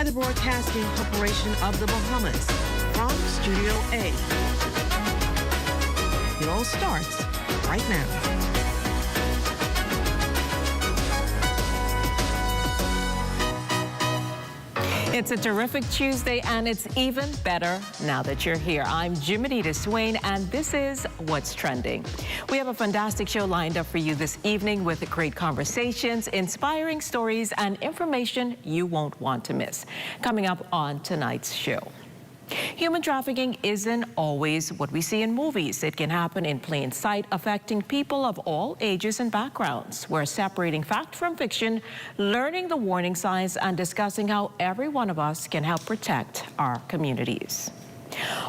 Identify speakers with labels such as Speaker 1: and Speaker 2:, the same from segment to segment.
Speaker 1: by the Broadcasting Corporation of the Bahamas from Studio A. It all starts right now.
Speaker 2: It's a terrific Tuesday, and it's even better now that you're here. I'm Jiminita Swain, and this is What's Trending. We have a fantastic show lined up for you this evening with great conversations, inspiring stories, and information you won't want to miss. Coming up on tonight's show. Human trafficking isn't always what we see in movies. It can happen in plain sight, affecting people of all ages and backgrounds. We're separating fact from fiction, learning the warning signs, and discussing how every one of us can help protect our communities.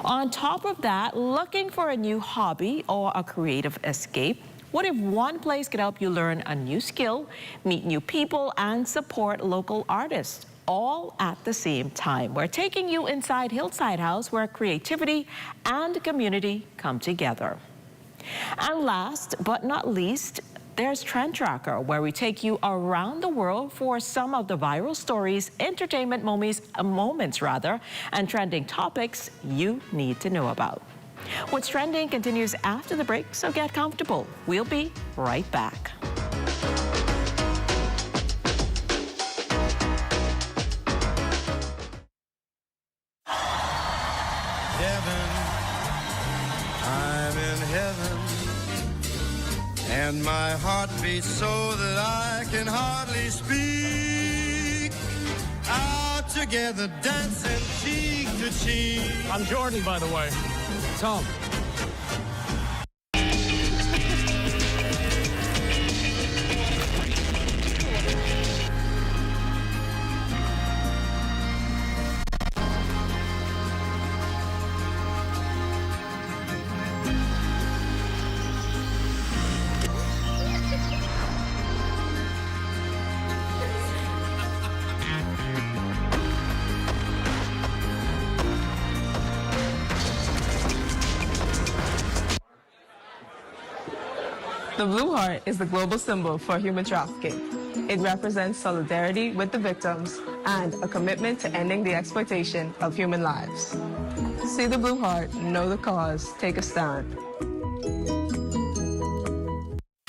Speaker 2: On top of that, looking for a new hobby or a creative escape? What if one place could help you learn a new skill, meet new people, and support local artists? All at the same time. We're taking you inside Hillside House, where creativity and community come together. And last but not least, there's Trend Tracker, where we take you around the world for some of the viral stories, entertainment moments, and trending topics you need to know about. What's Trending continues after the break, so get comfortable. We'll be right back.
Speaker 3: And my heart beats so that I can hardly speak. Out together, dancing cheek to cheek.
Speaker 4: I'm Jordan, by the way. Tom.
Speaker 5: The blue heart is the global symbol for human trafficking. It represents solidarity with the victims and a commitment to ending the exploitation of human lives. See the blue heart, know the cause, take a stand.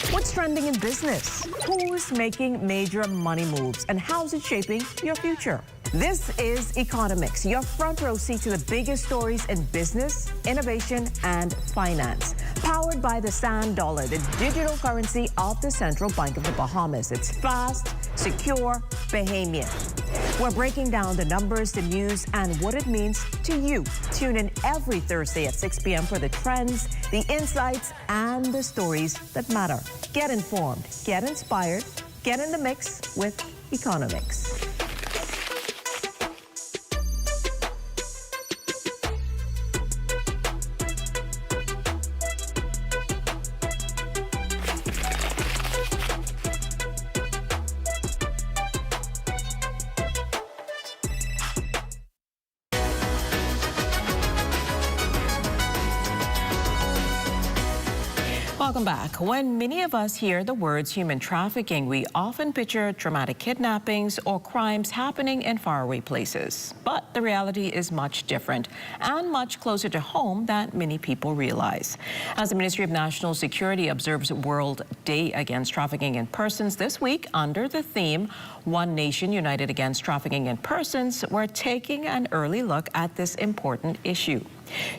Speaker 2: What's trending in business? Who's making major money moves, and how's it shaping your future? This is Economics, your front row seat to the biggest stories in business, innovation, and finance. Powered by the Sand Dollar, the digital currency of the Central Bank of the Bahamas. It's fast, secure, Bahamian. We're breaking down the numbers, the news, and what it means to you. Tune in every Thursday at 6 p.m. for the trends, the insights, and the stories that matter. Get informed, get inspired, get in the mix with Economics. Welcome back. When many of us hear the words human trafficking, we often picture dramatic kidnappings or crimes happening in faraway places. But the reality is much different and much closer to home than many people realize. As the Ministry of National Security observes World Day Against Trafficking in Persons this week under the theme, One Nation United Against Trafficking in Persons, we're taking an early look at this important issue.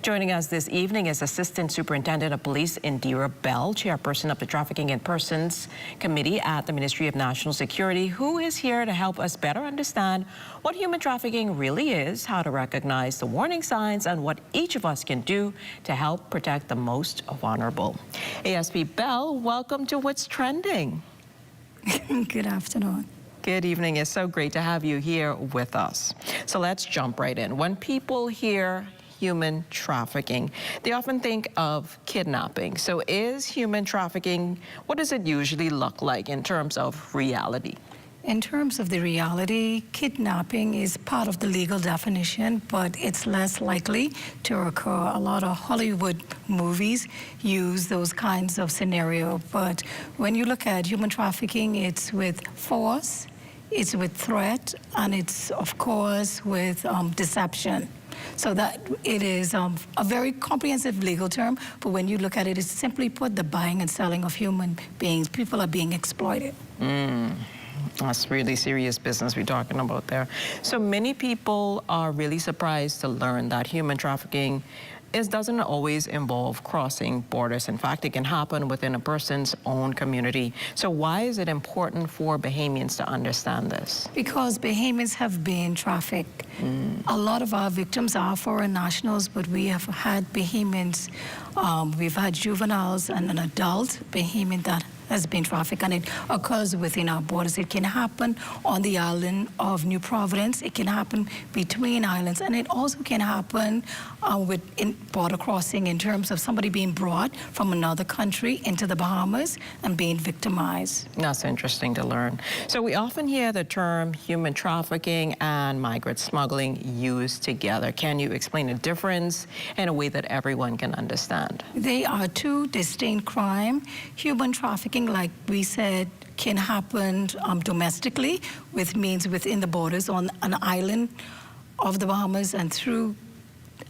Speaker 2: Joining us this evening is Assistant Superintendent of Police Indira Bell, Chairperson of the Trafficking in Persons Committee at the Ministry of National Security, who is here to help us better understand what human trafficking really is, how to recognize the warning signs, and what each of us can do to help protect the most vulnerable. ASP Bell, welcome to What's Trending.
Speaker 6: Good afternoon.
Speaker 2: Good evening. It's so great to have you here with us. So let's jump right in. When people hear human trafficking, they often think of kidnapping. So is human trafficking, what does it usually look like in terms of reality?
Speaker 6: In terms of the reality, kidnapping is part of the legal definition, but it's less likely to occur. A lot of Hollywood movies use those kinds of scenarios, but when you look at human trafficking, it's with force, it's with threat, and it's, of course, with deception. So that it is a very comprehensive legal term, but when you look at it, it's simply put the buying and selling of human beings. People are being exploited.
Speaker 2: That's really serious business we're talking about there. So many people are really surprised to learn that human trafficking doesn't always involve crossing borders. In fact, it can happen within a person's own community. So why is it important for Bahamians to understand this? Because
Speaker 6: Bahamians have been trafficked. A lot of our victims are foreign nationals, but we have had Bahamians, we've had juveniles and an adult Bahamian that has been trafficked, and it occurs within our borders. It can happen on the island of New Providence. It can happen between islands, and it also can happen with border crossing in terms of somebody being brought from another country into the Bahamas and being victimized. That's interesting to learn. So we often hear the term human trafficking and migrant smuggling used together. Can you explain the difference in a way that everyone can understand? They are two distinct crimes. Human trafficking, like we said, can happen domestically with means within the borders on an island of the Bahamas and through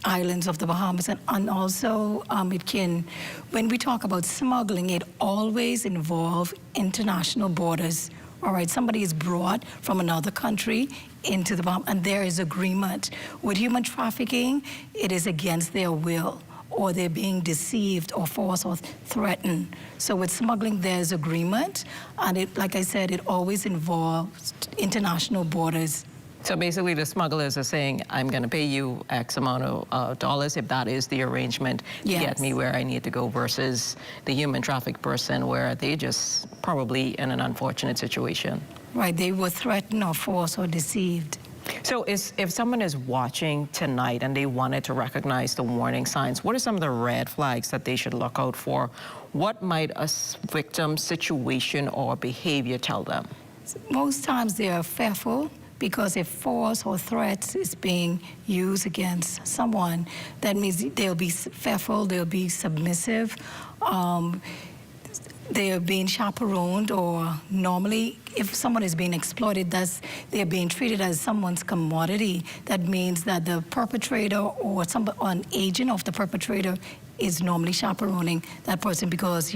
Speaker 6: islands of the Bahamas, and also it can, when we talk about smuggling, it always involves international borders. All right, somebody is brought from another country into the Bahamas, and there is agreement. With human trafficking, it is against their will, or they're being deceived or forced or threatened. So with smuggling, there's agreement, and it, like I said, it always involves international borders. So basically the smugglers are saying, I'm going to pay you X amount of dollars if that is the arrangement to get me where I need to go, versus the human trafficked person where they just probably in an unfortunate situation. Right, they were threatened or forced or deceived. So if someone is watching tonight and they wanted to recognize the warning signs, what are some of the red flags that they should look out for? What might a victim's situation or behavior tell them? Most times they are fearful, because if force or threats is being used against someone, that means they'll be fearful, they'll be submissive, they are being chaperoned, or normally if someone is being exploited, they're being treated as someone's commodity. That means that the perpetrator or an agent of the perpetrator is normally chaperoning that person, because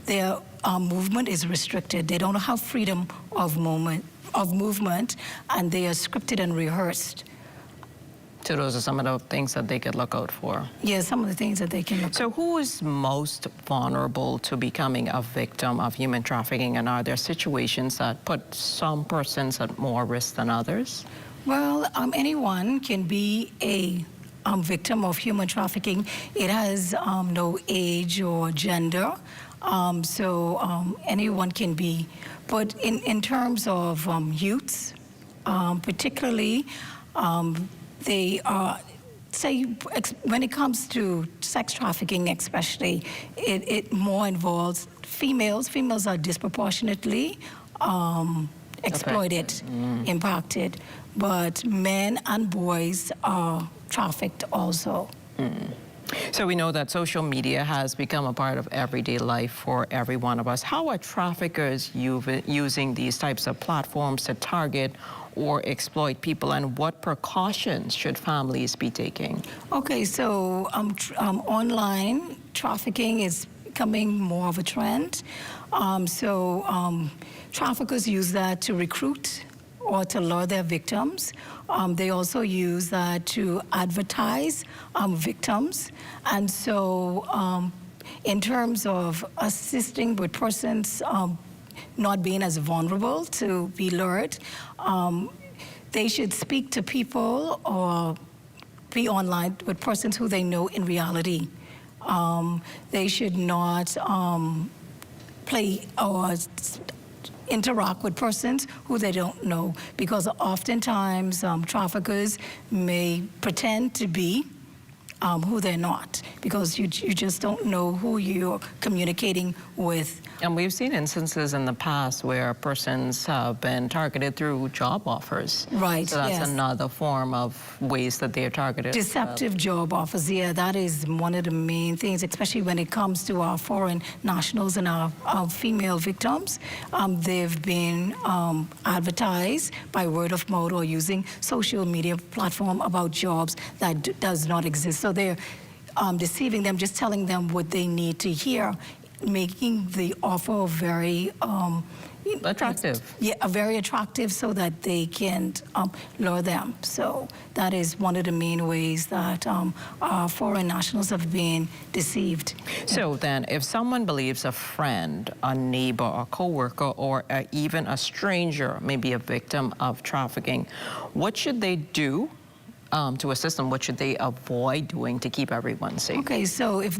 Speaker 6: their movement is restricted. They don't have freedom of movement, and they are scripted and rehearsed. So those are some of the things that they could look out for. Yeah, some of the things that they can look out for. So who is most vulnerable to becoming a victim of human trafficking, and are there situations that put some persons at more risk than others? Well, anyone can be a victim of human trafficking. It has no age or gender. So anyone can be. But in terms of youths, particularly, they are, say, when it comes to sex trafficking especially, it more involves females. Females are disproportionately exploited, impacted, but men and boys are trafficked also. So we know that social media has become a part of everyday life for every one of us. How are traffickers using these types of platforms to target or exploit people, and what precautions should families be taking? Okay, so online trafficking is becoming more of a trend. Traffickers use that to recruit or to lure their victims. They also use that to advertise victims. And so in terms of assisting with persons not being as vulnerable to be lured, they should speak to people or be online with persons who they know in reality. They should not play or interact with persons who they don't know, because oftentimes traffickers may pretend to be who they're not, because you just don't know who you're communicating with.
Speaker 2: And we've seen instances in the past where persons have been targeted through job offers.
Speaker 6: Right,
Speaker 2: So that's
Speaker 6: yes.
Speaker 2: another form of ways that they're targeted.
Speaker 6: Deceptive job offers, yeah, that is one of the main things, especially when it comes to our foreign nationals and our female victims. They've been advertised by word of mouth or using social media platform about jobs that does not exist. So they're deceiving them, just telling them what they need to hear, making the offer very
Speaker 2: Attractive.
Speaker 6: Yeah, very attractive so that they can lure them. So that is one of the main ways that our foreign nationals have been deceived.
Speaker 2: So then, if someone believes a friend, a neighbor, a coworker, or even a stranger may be a victim of trafficking, what should they do to assist them? What should they avoid doing to keep everyone safe?
Speaker 6: Okay, so if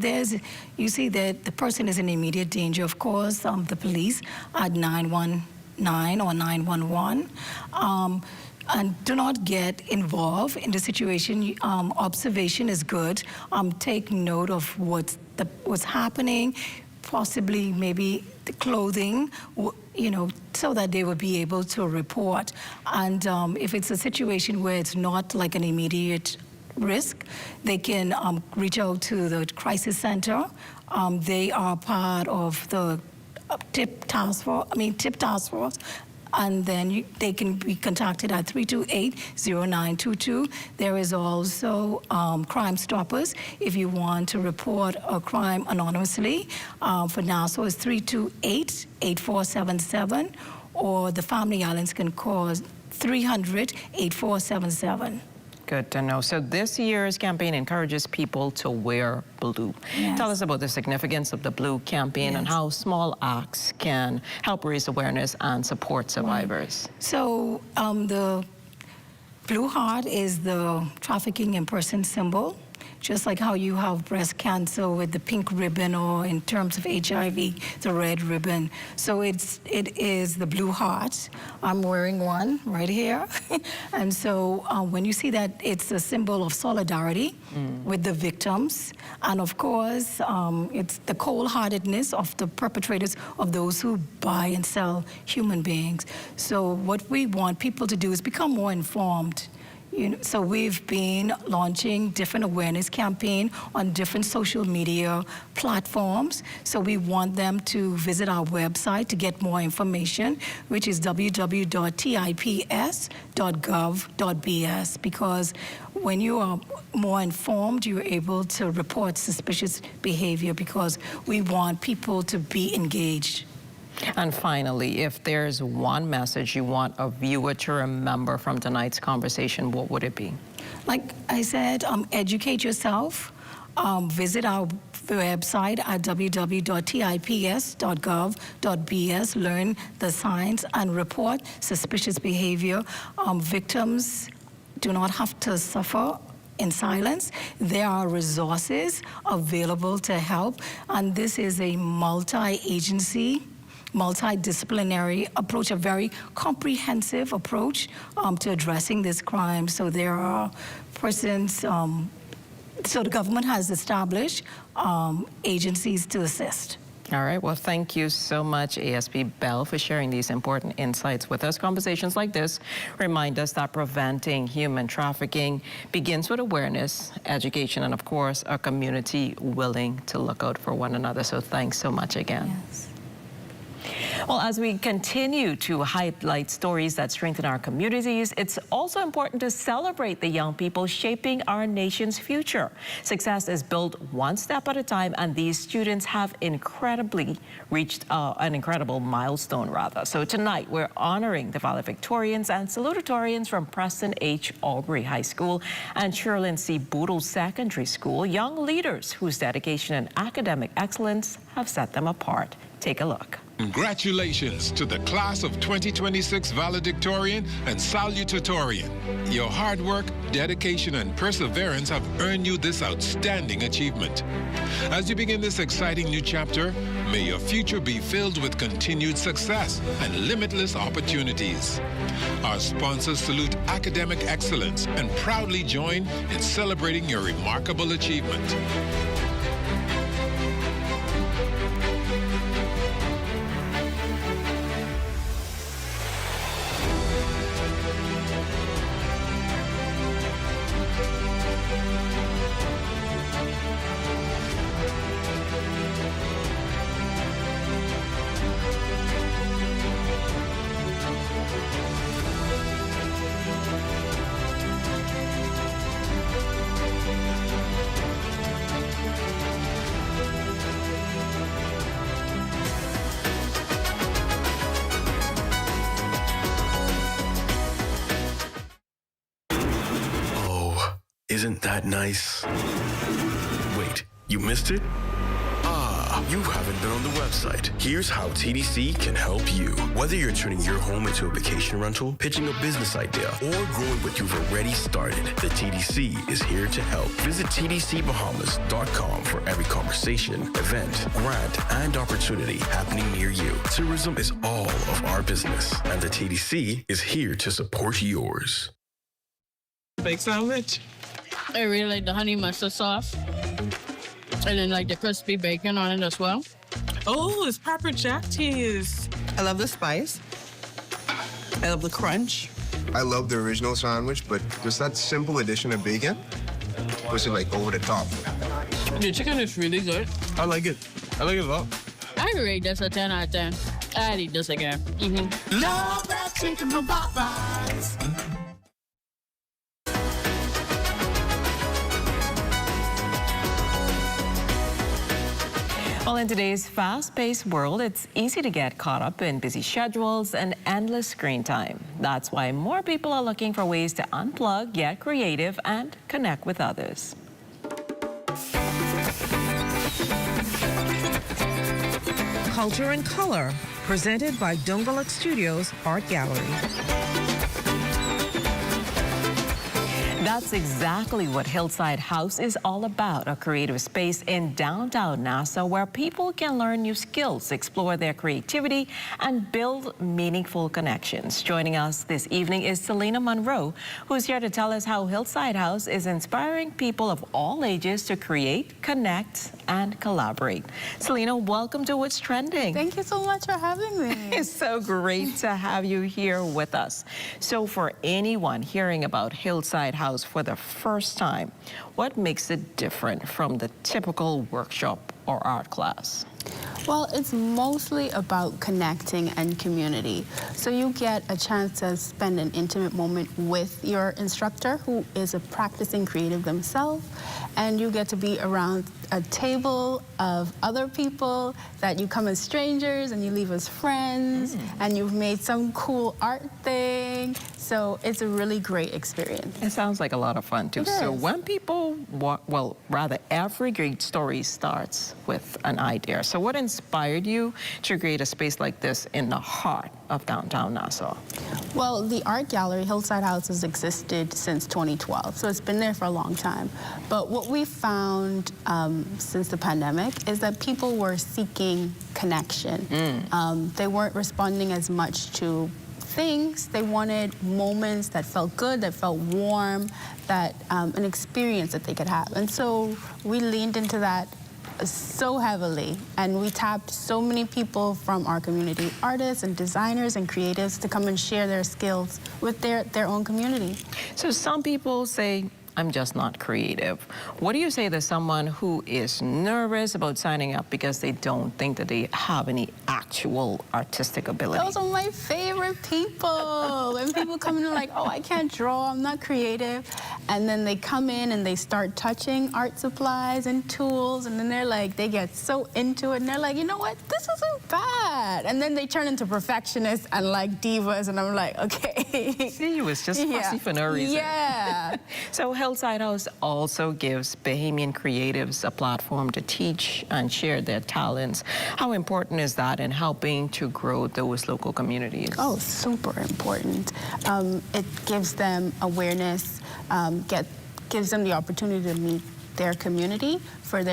Speaker 6: you see that the person is in immediate danger, of course, the police at 919 or 911. And do not get involved in the situation. Observation is good. Take note of what's happening, possibly maybe the clothing, so that they will be able to report. And if it's a situation where it's not like an immediate risk, they can reach out to the crisis center. They are part of the TIP task force. And then they can be contacted at 328-0922. There is also Crime Stoppers if you want to report a crime anonymously. For Nassau, it's 328-8477, or the Family Islands can call 300-8477.
Speaker 2: Good to know. So this year's campaign encourages people to wear blue.
Speaker 6: Yes.
Speaker 2: Tell us about the significance of the blue campaign and how small acts can help raise awareness and support survivors.
Speaker 6: So the Blue Heart is the trafficking in person symbol. Just like how you have breast cancer with the pink ribbon, or in terms of HIV, the red ribbon. So it is the Blue Heart. I'm wearing one right here. And so when you see that, it's a symbol of solidarity with the victims. And of course, it's the cold-heartedness of the perpetrators of those who buy and sell human beings. So what we want people to do is become more informed. So we've been launching different awareness campaign on different social media platforms. So we want them to visit our website to get more information, which is www.tips.gov.bs, because when you are more informed, you're able to report suspicious behavior, because we want people to be engaged.
Speaker 2: And finally, if there's one message you want a viewer to remember from tonight's conversation, what would it be?
Speaker 6: Like I said, educate yourself. Visit our website at www.tips.gov.bs. Learn the signs and report suspicious behavior. Victims do not have to suffer in silence. There are resources available to help, and this is a multi-agency, multidisciplinary approach, a very comprehensive approach to addressing this crime. So there are persons, so the government has established agencies to assist.
Speaker 2: All right, well, thank you so much, ASP Bell, for sharing these important insights with us. Conversations like this remind us that preventing human trafficking begins with awareness, education, and of course, a community willing to look out for one another. So thanks so much again.
Speaker 6: Yes.
Speaker 2: Well, as we continue to highlight stories that strengthen our communities, it's also important to celebrate the young people shaping our nation's future. Success is built one step at a time, and these students have reached an incredible milestone, rather. So tonight, we're honoring the valedictorians and salutatorians from Preston H. Albury High School and Sherlyn C. Boodle Secondary School, young leaders whose dedication and academic excellence have set them apart. Take a look.
Speaker 7: Congratulations to the class of 2026 valedictorian and salutatorian. Your hard work, dedication, and perseverance have earned you this outstanding achievement. As you begin this exciting new chapter, may your future be filled with continued success and limitless opportunities. Our sponsors salute academic excellence and proudly join in celebrating your remarkable achievement.
Speaker 8: Isn't that nice? Wait, you missed it? Ah, you haven't been on the website. Here's how TDC can help you. Whether you're turning your home into a vacation rental, pitching a business idea, or growing what you've already started, the TDC is here to help. Visit tdcbahamas.com for every conversation, event, grant, and opportunity happening near you. Tourism is all of our business, and the TDC is here to support yours.
Speaker 9: Baked sandwich.
Speaker 10: I really like the honey mustard sauce. And then like the crispy bacon on it as well.
Speaker 9: Oh, it's pepper jack cheese. I love the spice. I love the crunch.
Speaker 11: I love the original sandwich, but just that simple addition of bacon was like over the top.
Speaker 10: The chicken is really good.
Speaker 9: I like it. I like it a lot.
Speaker 10: I rate this a 10 out of 10. I'd eat this again.
Speaker 3: Love that chicken from Popeyes.
Speaker 2: Well, in today's fast-paced world, it's easy to get caught up in busy schedules and endless screen time. That's why more people are looking for ways to unplug, get creative, and connect with others.
Speaker 1: Culture and Color, presented by Dungaluk Studios Art Gallery.
Speaker 2: That's exactly what Hillside House is all about, a creative space in downtown Nassau where people can learn new skills, explore their creativity, and build meaningful connections. Joining us this evening is Selena Monroe, who's here to tell us how Hillside House is inspiring people of all ages to create, connect, and collaborate. Selena, welcome to What's Trending.
Speaker 12: Thank you so much for having me.
Speaker 2: It's so great to have you here with us. So for anyone hearing about Hillside House for the first time, what makes it different from the typical workshop or art class?
Speaker 12: Well, it's mostly about connecting and community. So you get a chance to spend an intimate moment with your instructor, who is a practicing creative themselves, and you get to be around a table of other people that you come as strangers and you leave as friends, and you've made some cool art thing. So it's a really great experience.
Speaker 2: It sounds like a lot of fun too. So when people well, rather every great story starts with an idea. So what inspired you to create a space like this in the heart of downtown Nassau?
Speaker 12: Well, the art gallery, Hillside House, has existed since 2012, so it's been there for a long time. But what we found since the pandemic is that people were seeking connection. They weren't responding as much to things. They wanted moments that felt good, that felt warm, that an experience that they could have. And so we leaned into that so heavily, and we tapped so many people from our community, artists and designers and creatives, to come and share their skills with their own community.
Speaker 2: So some people say, I'm just not creative. What do you say to someone who is nervous about signing up because they don't think that they have any actual artistic ability?
Speaker 12: Those are my favorite people. When people come in and like, oh, I can't draw, I'm not creative. And then they come in and they start touching art supplies and tools, and then they're like, they get so into it, and they're like, you know what, this isn't bad. And then they turn into perfectionists and like divas, and I'm like, okay.
Speaker 2: See, it was just fussy for no reason.
Speaker 12: Yeah.
Speaker 2: So Hillside House also gives Bahamian creatives a platform to teach and share their talents. How important is that in helping to grow those local communities?
Speaker 12: Oh, super important. It gives them awareness, gives them the opportunity to meet their community, for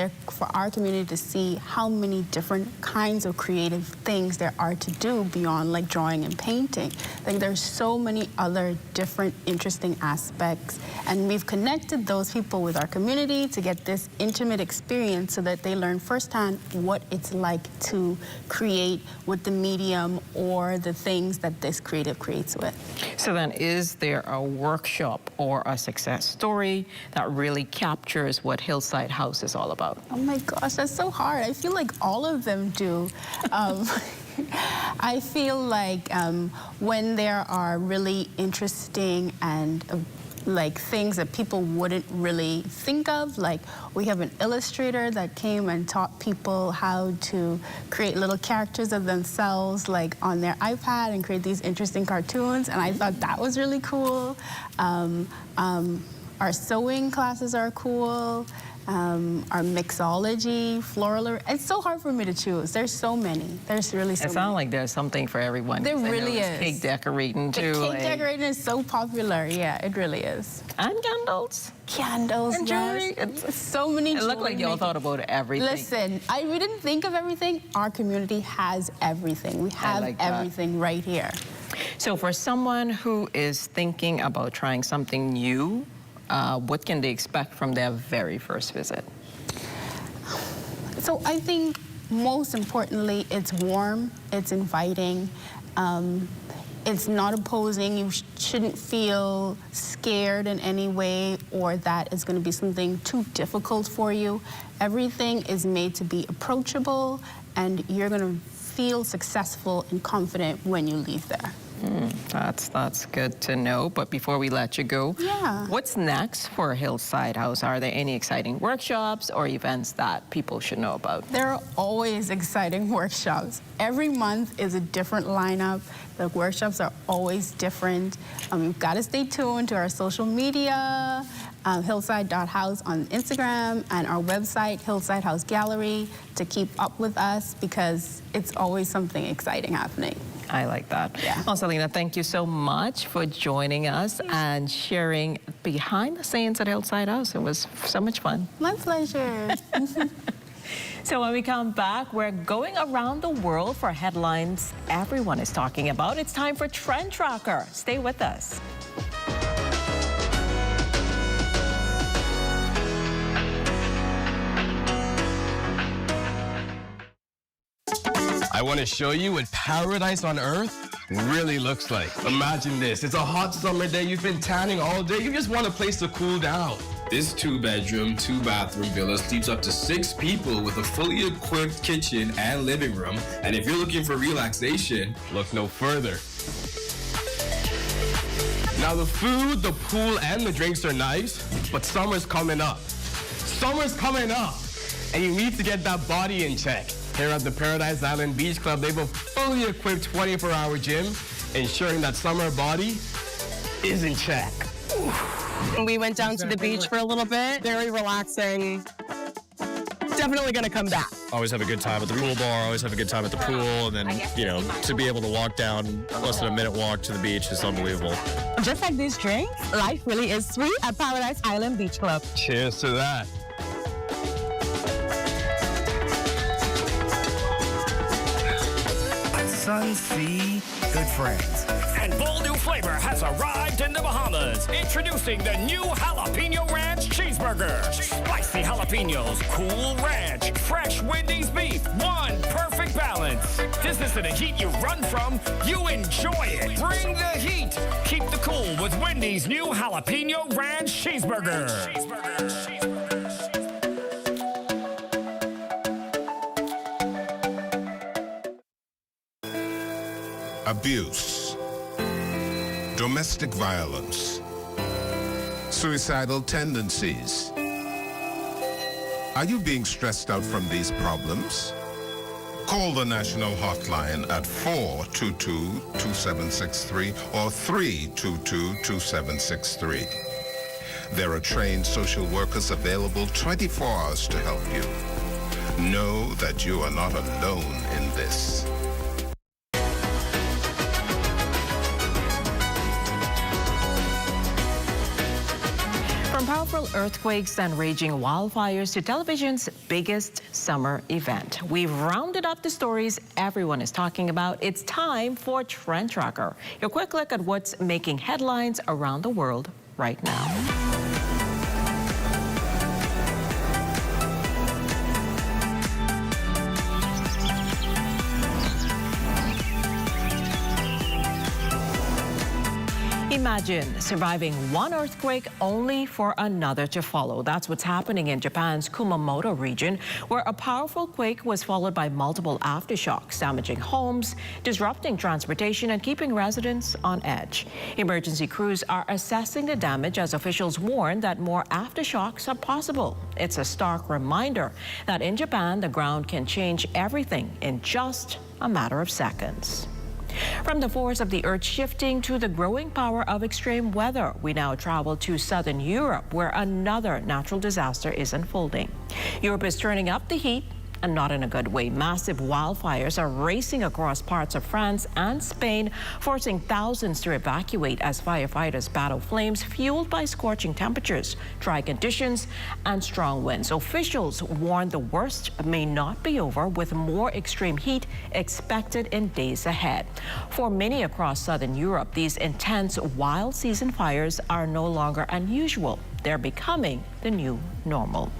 Speaker 12: our community to see how many different kinds of creative things there are to do beyond like drawing and painting. Like there's so many other different interesting aspects, and we've connected those people with our community to get this intimate experience so that they learn firsthand what it's like to create with the medium or the things that this creative creates with.
Speaker 2: So then, is there a workshop or a success story that really captures what Hillside House is all about?
Speaker 12: Oh my gosh, that's so hard. I feel like all of them do. I feel like when there are really interesting and like things that people wouldn't really think of, like we have an illustrator that came and taught people how to create little characters of themselves like on their iPad and create these interesting cartoons, and I thought that was really cool. Our sewing classes are cool. Our mixology, floral, it's so hard for me to choose. There's so many. There's really so many.
Speaker 2: It sounds like there's something for everyone.
Speaker 12: There really is.
Speaker 2: Cake decorating too.
Speaker 12: The cake decorating is so popular. Yeah, it really is.
Speaker 2: And candles.
Speaker 12: Candles,
Speaker 2: and jewelry.
Speaker 12: Yes. So many.
Speaker 2: It looked like y'all thought about everything.
Speaker 12: Listen, we didn't think of everything. Our community has everything. We have everything right here.
Speaker 2: So for someone who is thinking about trying something new, what can they expect from their very first visit?
Speaker 12: So I think most importantly, it's warm, it's inviting, it's not opposing. You shouldn't feel scared in any way or that it's going to be something too difficult for you. Everything is made to be approachable, and you're going to feel successful and confident when you leave there.
Speaker 2: That's good to know. But before we let you go, what's next for Hillside House? Are there any exciting workshops or events that people should know about?
Speaker 12: There are always exciting workshops. Every month is a different lineup. The workshops are always different. You've got to stay tuned to our social media, hillside.house on Instagram, and our website, Hillside House Gallery, to keep up with us because it's always something exciting happening.
Speaker 2: I like that.
Speaker 12: Yeah.
Speaker 2: Well, Selena, thank you so much for joining us and sharing behind the scenes at Hillside House. It was so much fun.
Speaker 12: My pleasure.
Speaker 2: So when we come back, we're going around the world for headlines everyone is talking about. It's time for Trend Tracker. Stay with us.
Speaker 13: I want to show you what paradise on earth really looks like. Imagine this. It's a hot summer day. You've been tanning all day. You just want a place to cool down. This 2-bedroom, 2-bathroom villa sleeps up to 6 people with a fully equipped kitchen and living room. And if you're looking for relaxation, look no further. Now the food, the pool, and the drinks are nice, but summer's coming up. Summer's coming up, and you need to get that body in check. Here at the Paradise Island Beach Club, they have a fully equipped 24-hour gym, ensuring that summer body is in check.
Speaker 14: We went down to the beach for a little bit. Very relaxing. Definitely gonna come back.
Speaker 15: Always have a good time at the pool bar, always have a good time at the pool, and then, you know, to be able to walk down less than a minute walk to the beach is unbelievable.
Speaker 14: Just like these drinks, life really is sweet at Paradise Island Beach Club.
Speaker 13: Cheers to that.
Speaker 16: Sunsea, good friends.
Speaker 17: And bold new flavor has arrived in the Bahamas. Introducing the new Jalapeno Ranch Cheeseburger. Spicy jalapenos, cool ranch, fresh Wendy's beef, one perfect balance. This isn't a heat you run from, you enjoy it. Bring the heat. Keep the cool with Wendy's new Jalapeno Ranch Cheeseburger.
Speaker 7: Abuse, domestic violence, suicidal tendencies. Are you being stressed out from these problems? Call the national hotline at 422-2763 or 322-2763. There are trained social workers available 24 hours to help you. Know that you are not alone in this.
Speaker 2: From powerful earthquakes and raging wildfires to television's biggest summer event, we've rounded up the stories everyone is talking about. It's time for Trend Tracker, your quick look at what's making headlines around the world right now. Imagine surviving one earthquake only for another to follow. That's what's happening in Japan's Kumamoto region, where a powerful quake was followed by multiple aftershocks, damaging homes, disrupting transportation, and keeping residents on edge. Emergency crews are assessing the damage as officials warn that more aftershocks are possible. It's a stark reminder that in Japan, the ground can change everything in just a matter of seconds. From the force of the earth shifting to the growing power of extreme weather, we now travel to southern Europe, where another natural disaster is unfolding. Europe is turning up the heat, and not in a good way. Massive wildfires are racing across parts of France and Spain, forcing thousands to evacuate as firefighters battle flames fueled by scorching temperatures, dry conditions, and strong winds. Officials warn the worst may not be over, with more extreme heat expected in days ahead. For many across southern Europe, these intense wild season fires are no longer unusual. They're becoming the new normal.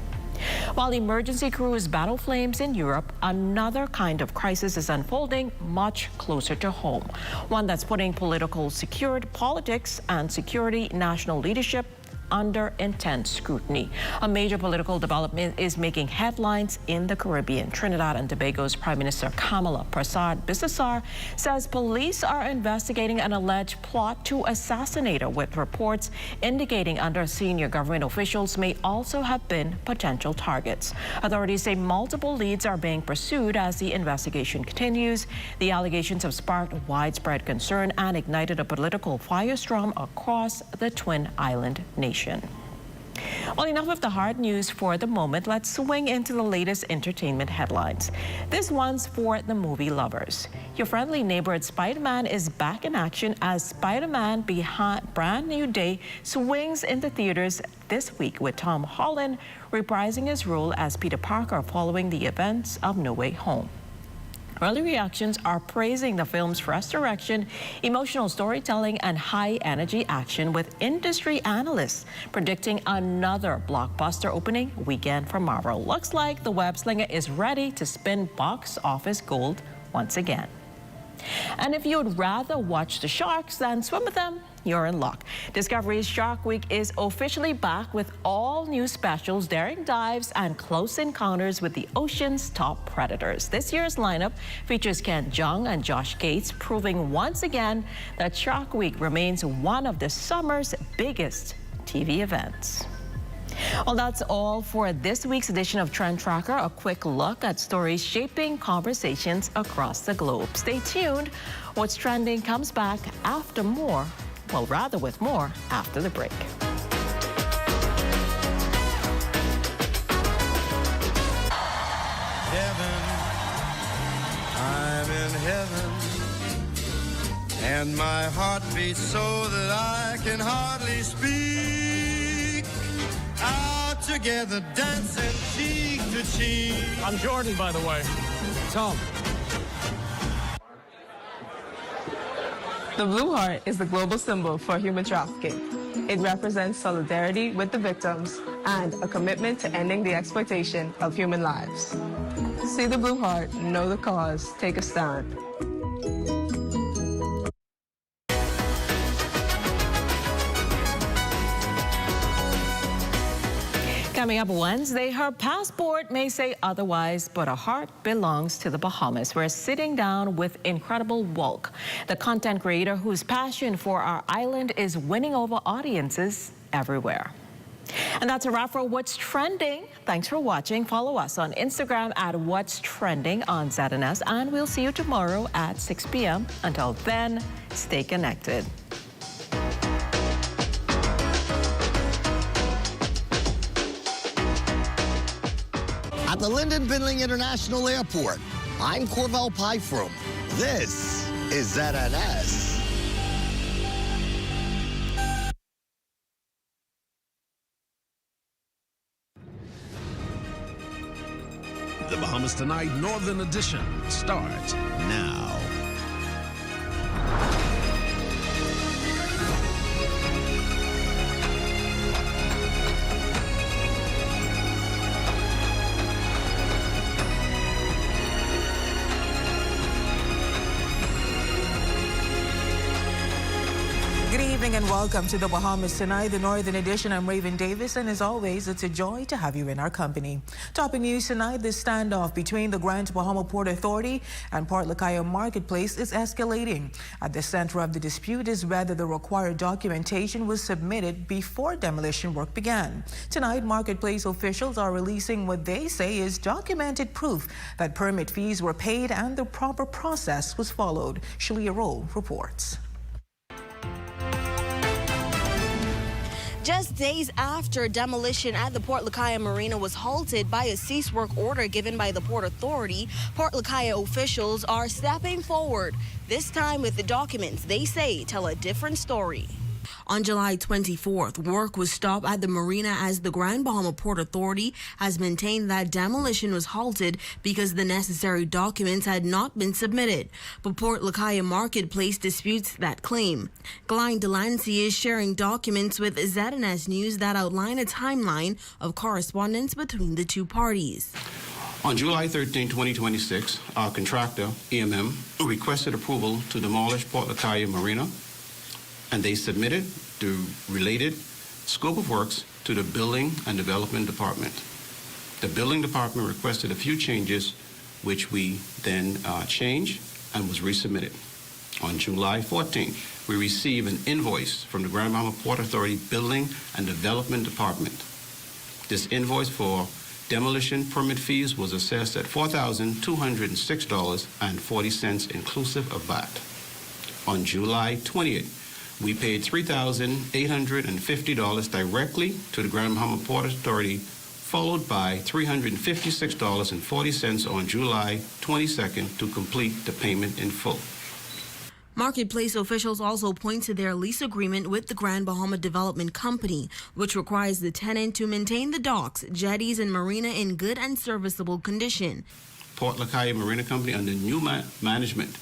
Speaker 2: While emergency crews battle flames in Europe, another kind of crisis is unfolding much closer to home, one that's putting politics and security national leadership under intense scrutiny. A major political development is making headlines in the Caribbean. Trinidad and Tobago's Prime Minister Kamala Persad-Bissessar says police are investigating an alleged plot to assassinate her, with reports indicating under senior government officials may also have been potential targets. Authorities say multiple leads are being pursued as the investigation continues. The allegations have sparked widespread concern and ignited a political firestorm across the Twin Island nation. Well, enough of the hard news for the moment. Let's swing into the latest entertainment headlines. This one's for the movie lovers. Your friendly neighborhood Spider-Man is back in action as Spider-Man Brand New Day swings into theaters this week, with Tom Holland reprising his role as Peter Parker following the events of No Way Home. Early reactions are praising the film's fresh direction, emotional storytelling, and high-energy action, with industry analysts predicting another blockbuster opening weekend for Marvel. Looks like the web-slinger is ready to spin box office gold once again. And if you'd rather watch the sharks than swim with them, you're in luck. Discovery's Shark Week is officially back with all new specials, daring dives, and close encounters with the ocean's top predators. This year's lineup features Ken Jeong and Josh Gates, proving once again that Shark Week remains one of the summer's biggest TV events. Well, that's all for this week's edition of Trend Tracker, a quick look at stories shaping conversations across the globe. Stay tuned. What's Trending comes back after more, well, rather with more after the break.
Speaker 3: Heaven, I'm in heaven, and my heart beats so that I can hardly speak. Out together, dancing cheek to cheek.
Speaker 4: I'm Jordan, by the way. Tom.
Speaker 5: The Blue Heart is the global symbol for human trafficking. It represents solidarity with the victims and a commitment to ending the exploitation of human lives. See the Blue Heart, know the cause, take a stand.
Speaker 2: Coming up Wednesday, her passport may say otherwise, but her heart belongs to the Bahamas. We're sitting down with incredible Wolk, the content creator whose passion for our island is winning over audiences everywhere. And that's a wrap for What's Trending. Thanks for watching. Follow us on Instagram at What's Trending on ZNS, and we'll see you tomorrow at 6 p.m. Until then, stay connected.
Speaker 18: At the Lyndon Bindling International Airport, I'm Corvell Pyfrom. This is ZNS.
Speaker 19: The Bahamas Tonight Northern Edition starts now.
Speaker 1: Good evening and welcome to the Bahamas Tonight, the Northern Edition. I'm Raven Davis, and as always, it's a joy to have you in our company. Topping news tonight, the standoff between the Grand Bahama Port Authority and Port Lakaya Marketplace is escalating. At the center of the dispute is whether the required documentation was submitted before demolition work began. Tonight, Marketplace officials are releasing what they say is documented proof that permit fees were paid and the proper process was followed. Shalia Roll reports.
Speaker 20: Just days after demolition at the Port Lakaya Marina was halted by a cease work order given by the Port Authority, Port Lakaya officials are stepping forward, this time with the documents they say tell a different story. On July 24th, work was stopped at the marina as the Grand Bahama Port Authority has maintained that demolition was halted because the necessary documents had not been submitted. But Port Lakaya Marketplace disputes that claim. Glenn Delancey is sharing documents with ZNS News that outline a timeline of correspondence between the two parties.
Speaker 21: On July 13, 2026, our contractor, EMM, requested approval to demolish Port Lakaya Marina, and they submitted the related scope of works to the Building and Development Department. The Building Department requested a few changes, which we then changed and was resubmitted. On July 14, we received an invoice from the Grand Bahama Port Authority Building and Development Department. This invoice for demolition permit fees was assessed at $4,206.40 inclusive of VAT. On July 28th, we paid $3,850 directly to the Grand Bahama Port Authority, followed by $356.40 on July 22nd to complete the payment in full.
Speaker 20: Marketplace officials also point to their lease agreement with the Grand Bahama Development Company, which requires the tenant to maintain the docks, jetties, and marina in good and serviceable condition.
Speaker 21: Port Lakaya Marina Company, under new management,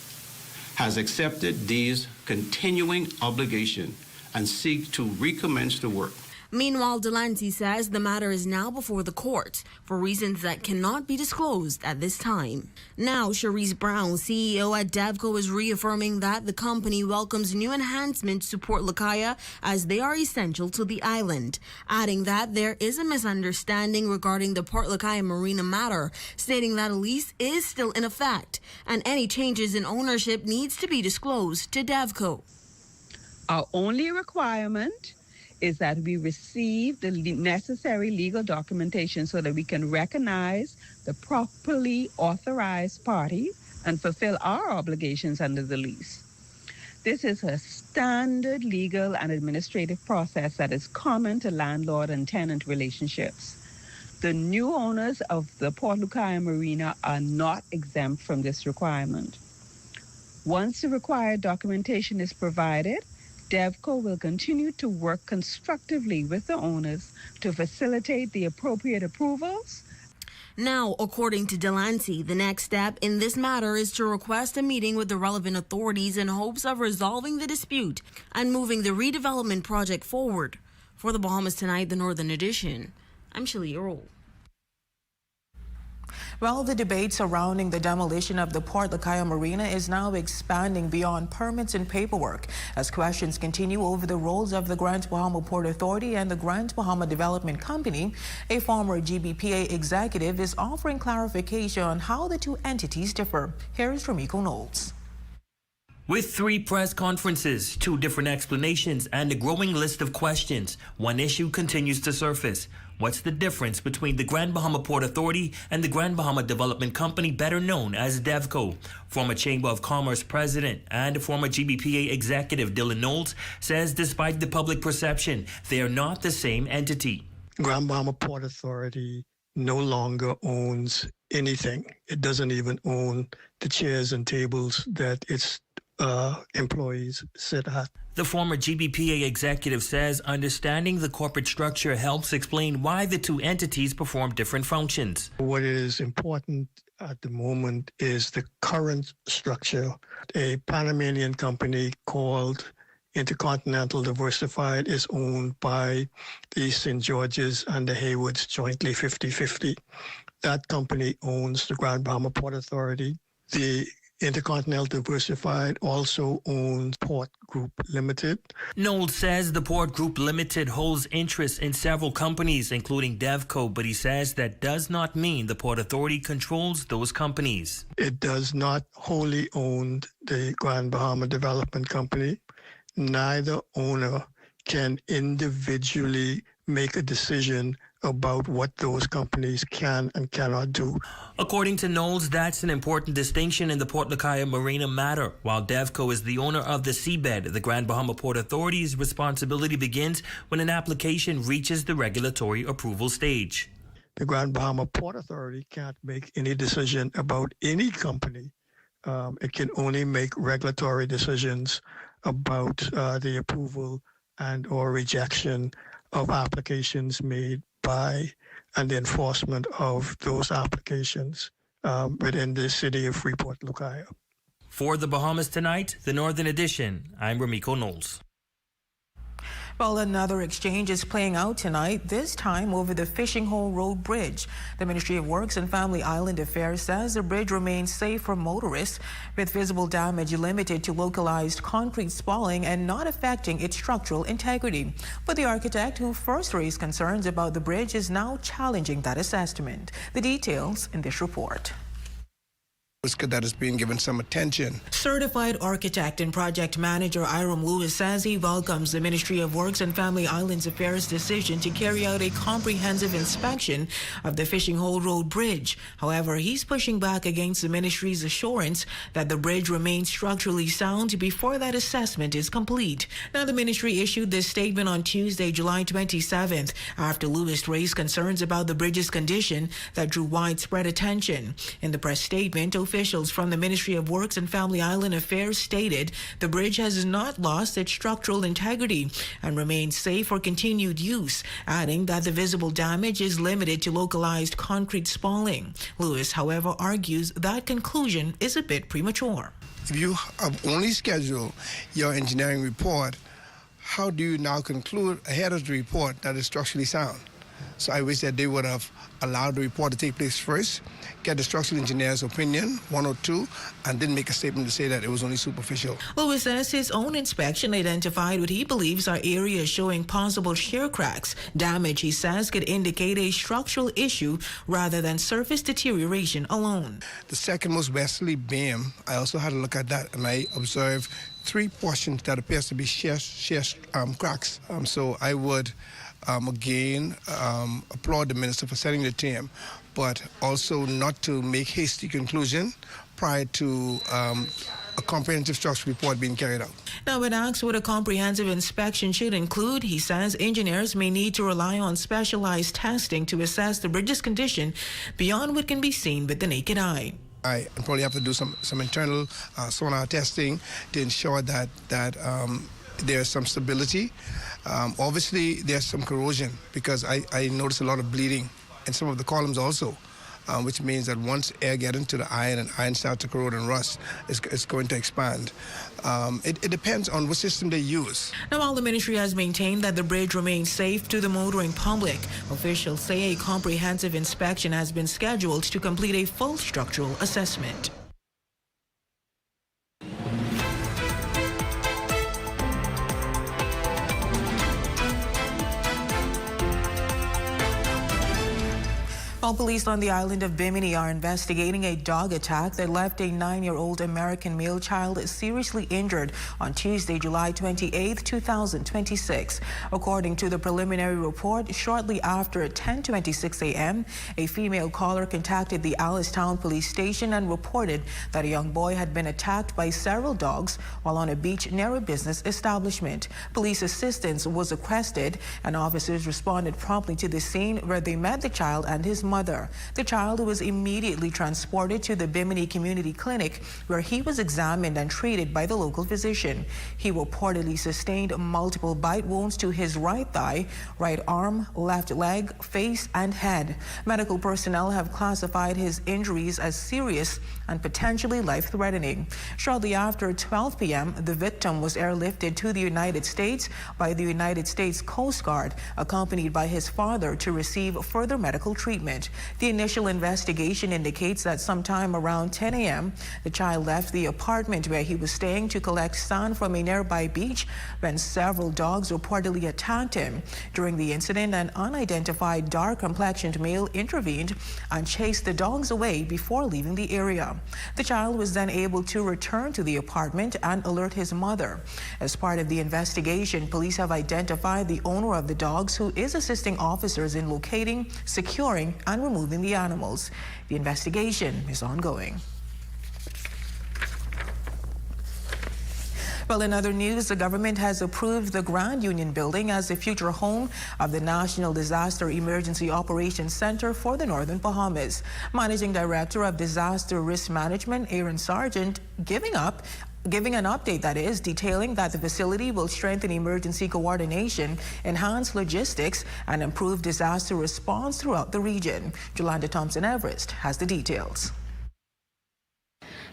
Speaker 21: has accepted these continuing obligation and seek to recommence the work.
Speaker 20: Meanwhile, Delancey says the matter is now before the court for reasons that cannot be disclosed at this time. Now, Cherise Brown, CEO at DevCo, is reaffirming that the company welcomes new enhancements to Port Lakaya as they are essential to the island, adding that there is a misunderstanding regarding the Port Lakaya Marina matter, stating that a lease is still in effect and any changes in ownership needs to be disclosed to DevCo.
Speaker 22: Our only requirement is that we receive the necessary legal documentation so that we can recognize the properly authorized party and fulfill our obligations under the lease. This is a standard legal and administrative process that is common to landlord and tenant relationships. The new owners of the Port Lakaya Marina are not exempt from this requirement. Once the required documentation is provided, DevCo will continue to work constructively with the owners to facilitate the appropriate approvals.
Speaker 20: Now, according to Delancey, the next step in this matter is to request a meeting with the relevant authorities in hopes of resolving the dispute and moving the redevelopment project forward. For the Bahamas Tonight, the Northern Edition, I'm Shalia Roll.
Speaker 1: Well, the debate surrounding the demolition of the Port Lakaya Marina is now expanding beyond permits and paperwork as questions continue over the roles of the Grand Bahama Port Authority and the Grand Bahama Development Company. A former GBPA executive is offering clarification on how the two entities differ. Here's Ramiko Knowles.
Speaker 6: With 3 press conferences, 2 different explanations, and a growing list of questions, one issue continues to surface. What's the difference between the Grand Bahama Port Authority and the Grand Bahama Development Company, better known as DevCo? Former Chamber of Commerce president and former GBPA executive Dylan Knowles says despite the public perception, they are not the same entity.
Speaker 8: Grand Bahama Port Authority no longer owns anything. It doesn't even own the chairs and tables that its employees sit at.
Speaker 6: The former GBPA executive says understanding the corporate structure helps explain why the 2 entities perform different functions.
Speaker 8: What is important at the moment is the current structure. A Panamanian company called Intercontinental Diversified is owned by the St. George's and the Haywoods jointly 50-50. That company owns the Grand Bahama Port Authority. The Intercontinental Diversified also owns Port Group Limited.
Speaker 6: Knowles says the Port Group Limited holds interests in several companies, including DevCo, but he says that does not mean the Port Authority controls those companies.
Speaker 8: It does not wholly own the Grand Bahama Development Company. Neither owner can individually make a decision about what those companies can and cannot do.
Speaker 6: According to Knowles, that's an important distinction in the Port Lukaya Marina matter. While DevCo is the owner of the seabed, the Grand Bahama Port Authority's responsibility begins when an application reaches the regulatory approval stage.
Speaker 8: The Grand Bahama Port Authority can't make any decision about any company. It can only make regulatory decisions about the approval and or rejection of applications made by and the enforcement of those applications within the city of Freeport, Lukaya.
Speaker 6: For the Bahamas Tonight, the Northern Edition, I'm Ramiko Knowles.
Speaker 1: Well, another exchange is playing out tonight, this time over the Fishing Hole Road Bridge. The Ministry of Works and Family Island Affairs says the bridge remains safe for motorists, with visible damage limited to localized concrete spalling and not affecting its structural integrity. But the architect who first raised concerns about the bridge is now challenging that assessment. The details in this report.
Speaker 23: That is being given some attention.
Speaker 1: Certified architect and project manager Iram Lewis says he welcomes the Ministry of Works and Family Islands Affairs decision to carry out a comprehensive inspection of the Fishing Hole Road Bridge. However, he's pushing back against the ministry's assurance that the bridge remains structurally sound before that assessment is complete. Now, the ministry issued this statement on Tuesday, July 27th, after Lewis raised concerns about the bridge's condition that drew widespread attention. In the press statement, officials from the Ministry of Works and Family Island Affairs stated the bridge has not lost its structural integrity and remains safe for continued use, adding that the visible damage is limited to localized concrete spalling. Lewis, however, argues that conclusion is a bit premature.
Speaker 23: If you have only scheduled your engineering report, how do you now conclude ahead of the report that it's structurally sound? So I wish that they would have allowed the report to take place first, get the structural engineer's opinion, 1 or 2, and then make a statement to say that it was only superficial.
Speaker 1: Lewis says his own inspection identified what he believes are areas showing possible shear cracks. Damage, he says, could indicate a structural issue rather than surface deterioration alone.
Speaker 23: The second most westerly beam, I also had a look at that, and I observed 3 portions that appears to be shear cracks. So I would again applaud the minister for setting the team, but also not to make hasty conclusion prior to a comprehensive structural report being carried out.
Speaker 1: Now, when asked what a comprehensive inspection should include, he says engineers may need to rely on specialized testing to assess the bridge's condition beyond what can be seen with the naked eye.
Speaker 23: I probably have to do some internal sonar testing to ensure that there's some stability. Obviously, there's some corrosion because I notice a lot of bleeding in some of the columns also, which means that once air gets into the iron and iron starts to corrode and rust, it's going to expand. It depends on what system they use.
Speaker 1: Now, while the ministry has maintained that the bridge remains safe to the motoring public, officials say a comprehensive inspection has been scheduled to complete a full structural assessment. Well, police on the island of Bimini are investigating a dog attack that left a 9-year-old American male child seriously injured on Tuesday, July 28, 2026. According to the preliminary report, shortly after 10:26 a.m., a female caller contacted the Allenstown police station and reported that a young boy had been attacked by several dogs while on a beach near a business establishment. Police assistance was requested, and officers responded promptly to the scene, where they met the child and his mother. The child was immediately transported to the Bimini Community Clinic, where he was examined and treated by the local physician. He reportedly sustained multiple bite wounds to his right thigh, right arm, left leg, face, and head. Medical personnel have classified his injuries as serious and potentially life-threatening. Shortly after 12 p.m., the victim was airlifted to the United States by the United States Coast Guard, accompanied by his father, to receive further medical treatment. The initial investigation indicates that sometime around 10 a.m., the child left the apartment where he was staying to collect sand from a nearby beach when several dogs reportedly attacked him. During the incident, an unidentified dark-complexioned male intervened and chased the dogs away before leaving the area. The child was then able to return to the apartment and alert his mother. As part of the investigation, police have identified the owner of the dogs, who is assisting officers in locating, securing, and removing the animals. The investigation is ongoing. Well, in other news, the government has approved the Grand Union building as the future home of the National Disaster Emergency Operations Center for the Northern Bahamas. Managing Director of Disaster Risk Management, Aaron Sargent, giving an update, that is, detailing that the facility will strengthen emergency coordination, enhance logistics, and improve disaster response throughout the region. Jolanda Thompson-Everest has the details.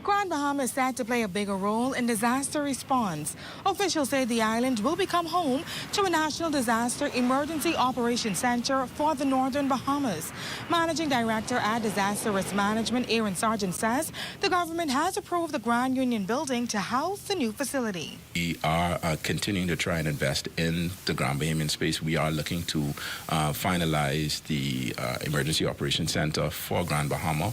Speaker 9: Grand Bahama is set to play a bigger role in disaster response. Officials say the island will become home to a National Disaster Emergency Operations Center for the Northern Bahamas. Managing Director at Disaster Risk Management, Aaron Sargent, says the government has approved the Grand Union building to house the new facility.
Speaker 21: We are continuing to try and invest in the Grand Bahamian space. We are looking to finalize the Emergency Operations Center for Grand Bahama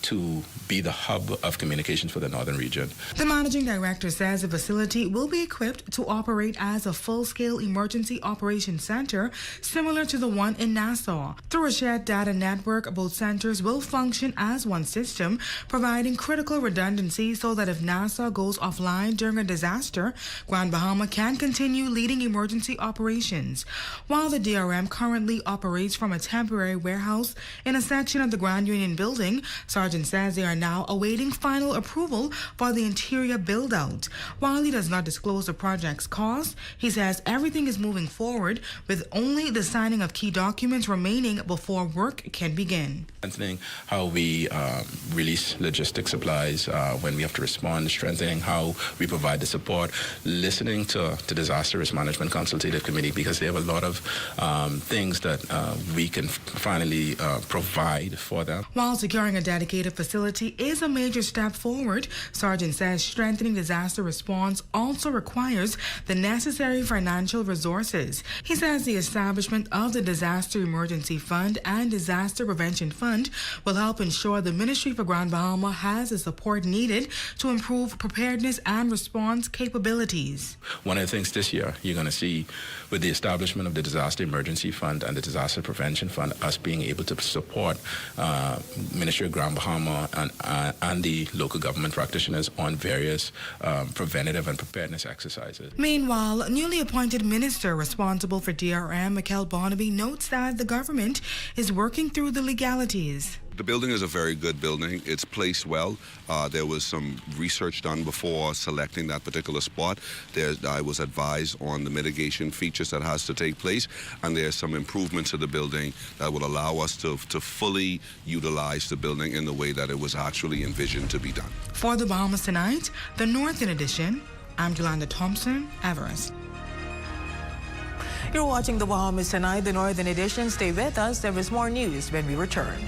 Speaker 21: to be the hub of communications for the northern region.
Speaker 9: The managing director says the facility will be equipped to operate as a full-scale emergency operations center similar to the one in Nassau. Through a shared data network, both centers will function as one system, providing critical redundancy so that if Nassau goes offline during a disaster, Grand Bahama can continue leading emergency operations. While the DRM currently operates from a temporary warehouse in a section of the Grand Union building, Sargent says they are now awaiting final approval for the interior build-out. While he does not disclose the project's cost, he says everything is moving forward, with only the signing of key documents remaining before work can begin.
Speaker 21: Strengthening how we release logistics supplies when we have to respond, strengthening how we provide the support, listening to Disaster Risk Management Consultative Committee, because they have a lot of things that we can finally provide for them.
Speaker 9: While securing a dedicated facility is a major step forward, Sargent says strengthening disaster response also requires the necessary financial resources. He says the establishment of the Disaster Emergency Fund and Disaster Prevention Fund will help ensure the Ministry for Grand Bahama has the support needed to improve preparedness and response capabilities.
Speaker 21: One of the things this year you're going to see with the establishment of the Disaster Emergency Fund and the Disaster Prevention Fund, us being able to support Ministry of Grand Bahama and the local government practitioners on various preventative and preparedness exercises.
Speaker 9: Meanwhile, newly appointed minister responsible for DRM, Mikel Barnaby, notes that the government is working through the legalities.
Speaker 10: The building is a very good building. It's placed well. There was some research done before selecting that particular spot. I was advised on the mitigation features that has to take place, and there's some improvements to the building that will allow us to fully utilize the building in the way that it was actually envisioned to be done.
Speaker 9: For the Bahamas Tonight, the Northern Edition, I'm Jolanda Thompson-Everest.
Speaker 1: You're watching the Bahamas Tonight, the Northern Edition. Stay with us. There is more news when we return.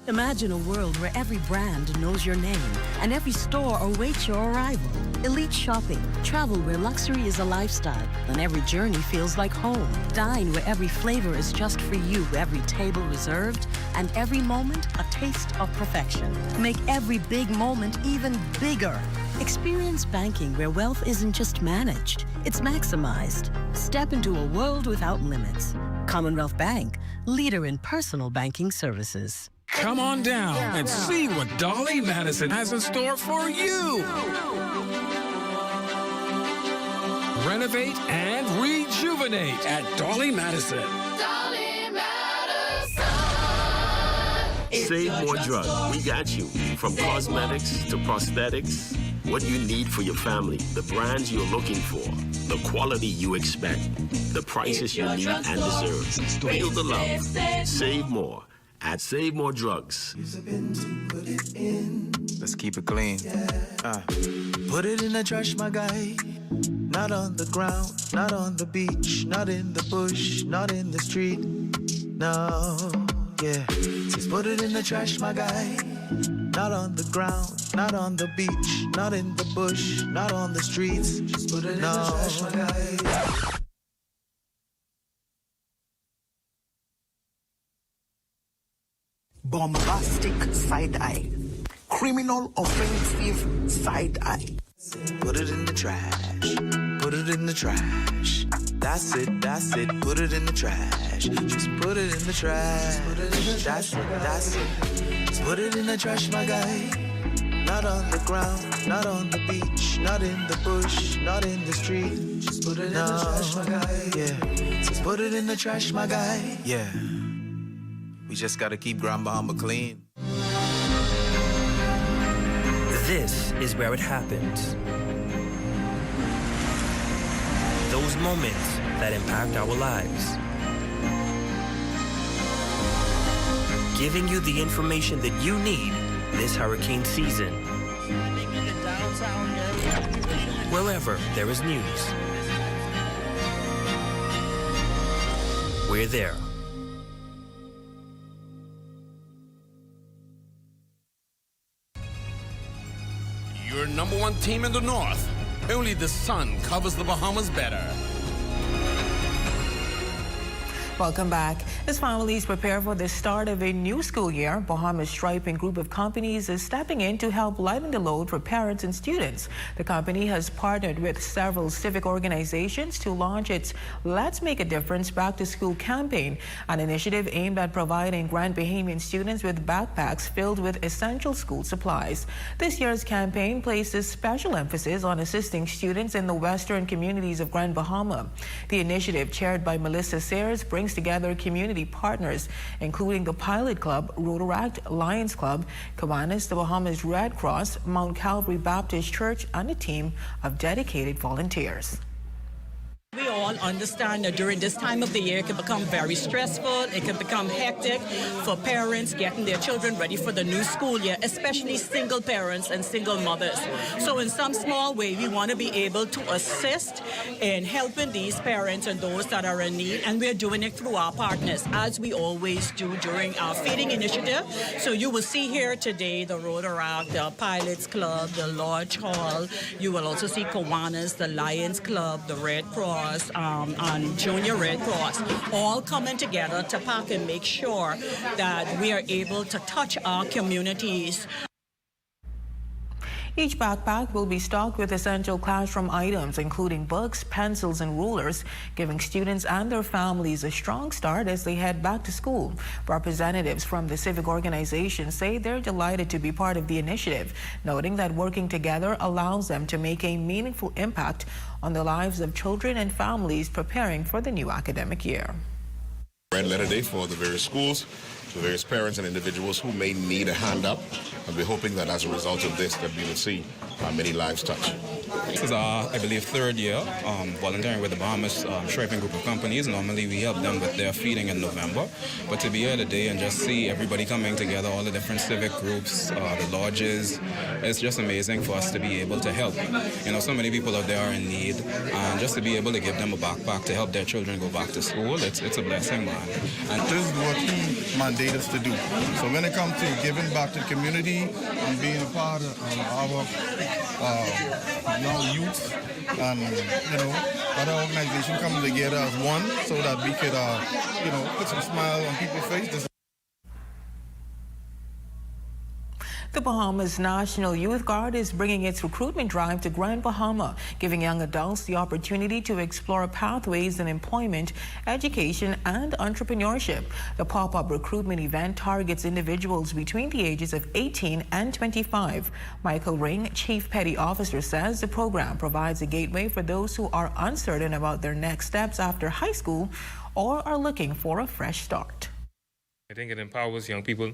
Speaker 11: Imagine a world where every brand knows your name and every store awaits your arrival. Elite shopping, travel where luxury is a lifestyle, and every journey feels like home. Dine where every flavor is just for you, every table reserved, and every moment a taste of perfection. Make every big moment even bigger. Experience banking where wealth isn't just managed, it's maximized. Step into a world without limits. Commonwealth Bank, leader in personal banking services.
Speaker 4: Come on down and see what Dolly Madison has in store for you. Renovate and rejuvenate at Dolly Madison.
Speaker 12: Dolly Madison.
Speaker 15: Save more drugs. We got you. From cosmetics to prosthetics. What you need for your family. The brands you're looking for. The quality you expect. The prices you need and deserve. Feel the love. Save more at Save More Drugs.
Speaker 16: Let's keep it clean. Put it in the trash, my guy. Not on the ground, not on the beach, not in the bush, not in the street. No, yeah. Just put it in the trash, my guy. Not on the ground, not on the beach, not in the bush, not on the streets. Just put it in the trash, my guy.
Speaker 24: Bombastic side eye. Criminal offensive side eye.
Speaker 16: Put it in the trash. Put it in the trash. That's it, that's it. Put it in the trash. Just put it in the trash. Put it in the trash. That's it. Just put it in the trash, my guy. Not on the ground, not on the beach, not in the bush, not in the street. Just put it in the trash, my guy. Yeah. Just put it in the trash, my guy. Yeah. We just gotta keep Grand Bahama clean.
Speaker 6: This is where it happens. Those moments that impact our lives. Giving you the information that you need this hurricane season. Wherever there is news, we're there.
Speaker 19: Your number one team in the North. Only the sun covers the Bahamas better.
Speaker 1: Welcome back. As families prepare for the start of a new school year, Bahamas Striping Group of Companies is stepping in to help lighten the load for parents and students. The company has partnered with several civic organizations to launch its Let's Make a Difference Back to School campaign, an initiative aimed at providing Grand Bahamian students with backpacks filled with essential school supplies. This year's campaign places special emphasis on assisting students in the western communities of Grand Bahama. The initiative, chaired by Melissa Sayers, brings together community partners, including the Pilot Club, Rotaract, Lions Club, Kiwanis, the Bahamas Red Cross, Mount Calvary Baptist Church, and a team of dedicated volunteers.
Speaker 25: We all understand that during this time of the year, it can become very stressful. It can become hectic for parents getting their children ready for the new school year, especially single parents and single mothers. So in some small way, we want to be able to assist in helping these parents and those that are in need, and we're doing it through our partners, as we always do during our feeding initiative. So you will see here today the Rotaract, the Pilots Club, the Lodge Hall. You will also see Kiwanis, the Lions Club, the Red Cross, and Junior Red Cross, all coming together to pack and make sure that we are able to touch our communities.
Speaker 1: Each backpack will be stocked with essential classroom items, including books, pencils, and rulers, giving students and their families a strong start as they head back to school. Representatives from the civic organization say they're delighted to be part of the initiative, noting that working together allows them to make a meaningful impact on the lives of children and families preparing for the new academic year.
Speaker 26: Red Letter Day for the various schools, the various parents and individuals who may need a hand up, and we're hoping that as a result of this that we will see many lives touched.
Speaker 27: This is our, I believe, third year volunteering with the Bahamas Striping Group of Companies. Normally we help them with their feeding in November, but to be here today and just see everybody coming together, all the different civic groups, the lodges, it's just amazing for us to be able to help. You know, so many people out there are in need, and just to be able to give them a backpack to help their children go back to school, it's a blessing, man.
Speaker 28: And this is what he mandated us to do. So when it comes to giving back to the community and being a part of our all youths and, other organizations coming together as one so that we could, put some smile on people's faces.
Speaker 1: The Bahamas National Youth Guard is bringing its recruitment drive to Grand Bahama, giving young adults the opportunity to explore pathways in employment, education, and entrepreneurship. The pop-up recruitment event targets individuals between the ages of 18 and 25. Michael Ring, Chief Petty Officer, says the program provides a gateway for those who are uncertain about their next steps after high school or are looking for a fresh start.
Speaker 2: I think it empowers young people.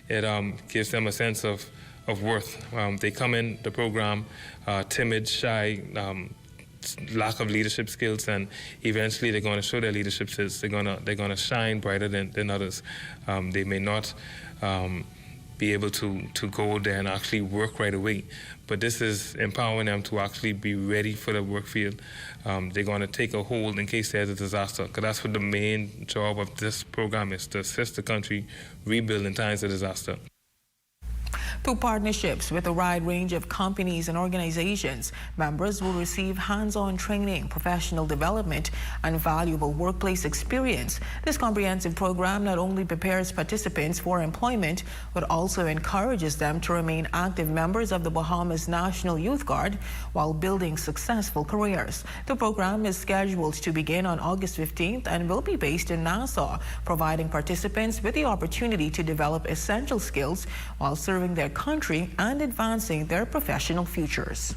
Speaker 2: It gives them a sense of worth. They come in the program timid, shy, lack of leadership skills, and eventually they're going to show their leadership skills. They're going to shine brighter than others. They may not be able to go there and actually work right away, but this is empowering them to actually be ready for the work field. They're going to take a hold in case there's a disaster, because that's what the main job of this program is, to assist the country rebuild in times of disaster.
Speaker 1: Through partnerships with a wide range of companies and organizations, members will receive hands-on training, professional development, and valuable workplace experience. This comprehensive program not only prepares participants for employment, but also encourages them to remain active members of the Bahamas National Youth Guard while building successful careers. The program is scheduled to begin on August 15th and will be based in Nassau, providing participants with the opportunity to develop essential skills while serving their country and advancing their professional futures.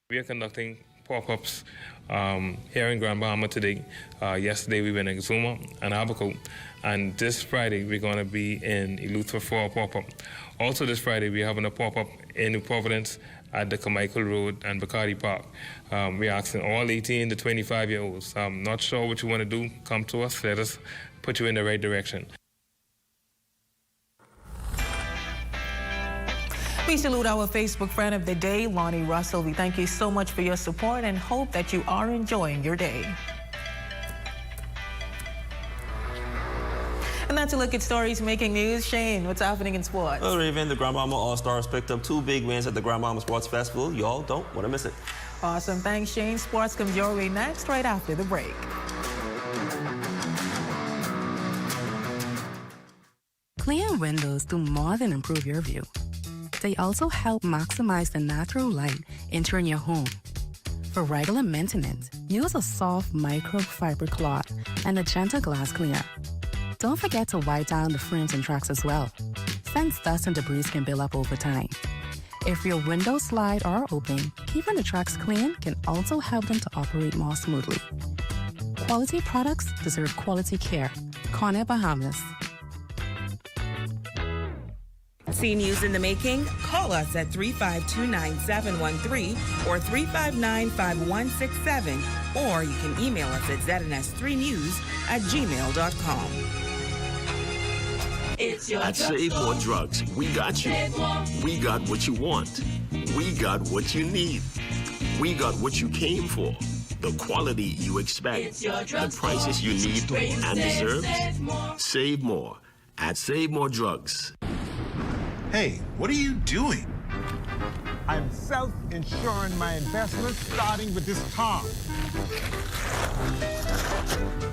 Speaker 2: We are conducting pop-ups here in Grand Bahama today. Yesterday we were in Exuma and Abaco, and this Friday we're going to be in Eleuthera for a pop-up. Also this Friday we're having a pop-up in New Providence at the Carmichael Road and Bacardi Park. We're asking all 18 to 25-year-olds, not sure what you want to do, come to us, let us put you in the right direction.
Speaker 1: We salute our Facebook friend of the day, Lonnie Russell. We thank you so much for your support and hope that you are enjoying your day. And that's a look at stories making news. Shane, what's happening in sports?
Speaker 3: Well, Raven, the Grand Bahama All-Stars picked up 2 big wins at the Grand Bahama Sports Festival. Y'all don't want to miss it.
Speaker 1: Awesome. Thanks, Shane. Sports comes your way next, right after the break.
Speaker 5: Clear windows do more than improve your view. They also help maximize the natural light entering your home. For regular maintenance, use a soft microfiber cloth and a gentle glass cleaner. Don't forget to wipe down the frames and tracks as well, since dust and debris can build up over time. If your windows slide or open, keeping the tracks clean can also help them to operate more smoothly. Quality products deserve quality care. Corner Bahamas.
Speaker 7: See news in the making? Call us at 352-9713 or 359-5167, or you can email us at zns3news@gmail.com.
Speaker 15: At Save More Drugs, we got you. We got what you want. We got what you need. We got what you came for. The quality you expect. The prices you need and deserve. Save more at Save More Drugs.
Speaker 13: Hey, what are you doing?
Speaker 14: I'm self-insuring my investments, starting with this tarp.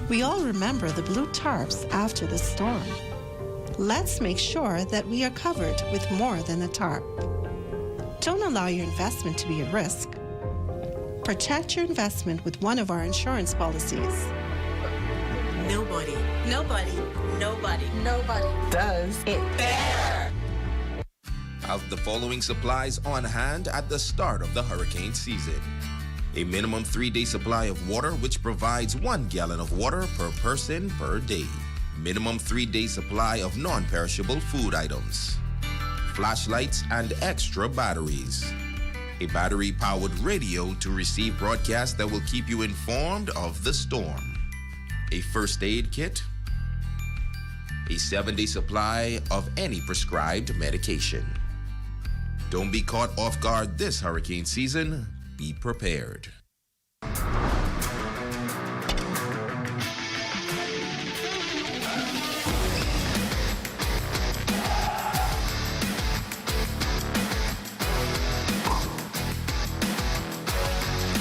Speaker 17: We all remember the blue tarps after the storm. Let's make sure that we are covered with more than a tarp. Don't allow your investment to be at risk. Protect your investment with one of our insurance policies.
Speaker 18: Nobody
Speaker 17: does it better.
Speaker 29: Have the following supplies on hand at the start of the hurricane season. A minimum 3-day supply of water, which provides 1 gallon of water per person per day. Minimum 3-day supply of non-perishable food items. Flashlights and extra batteries. A battery-powered radio to receive broadcasts that will keep you informed of the storm. A first aid kit. A 7-day supply of any prescribed medication. Don't be caught off guard this hurricane season. Be prepared.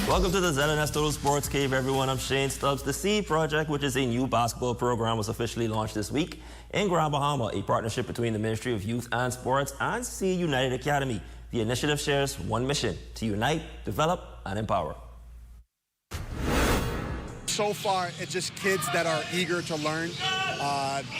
Speaker 3: Welcome to the ZNS Total Sports Cave, everyone. I'm Shane Stubbs. The SEED Project, which is a new basketball program, was officially launched this week in Grand Bahama, a partnership between the Ministry of Youth and Sports and SEED United Academy. The initiative shares one mission: to unite, develop, and empower.
Speaker 4: So far, it's just kids that are eager to learn.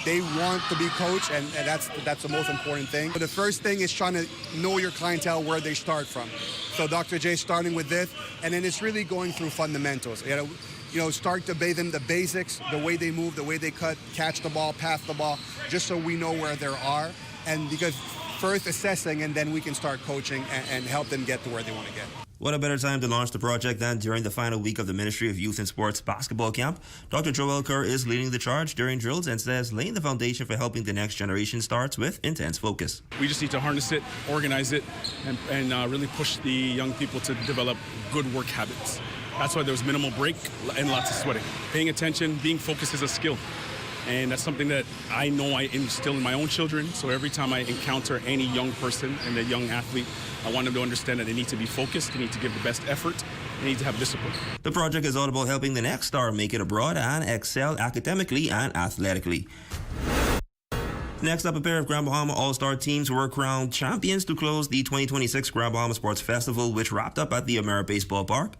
Speaker 4: They want to be coached, and that's the most important thing. But the first thing is trying to know your clientele, where they start from. So Dr. J starting with this, and then it's really going through fundamentals. You know, start to bathe them the basics, the way they move, the way they cut, catch the ball, pass the ball, just so we know where they are. And because first assessing, and then we can start coaching and help them get to where they want to get.
Speaker 3: What a better time to launch the project than during the final week of the Ministry of Youth and Sports basketball camp. Dr. Joel Kerr is leading the charge during drills and says laying the foundation for helping the next generation starts with intense focus.
Speaker 8: We just need to harness it, organize it, and really push the young people to develop good work habits. That's why there's minimal break and lots of sweating. Paying attention, being focused is a skill. And that's something that I know I instill in my own children. So every time I encounter any young person and a young athlete, I want them to understand that they need to be focused, they need to give the best effort, they need to have discipline.
Speaker 3: The project is all about helping the next star make it abroad and excel academically and athletically. Next up, a pair of Grand Bahama All-Star teams were crowned champions to close the 2026 Grand Bahama Sports Festival, which wrapped up at the AmeriBase Ballpark.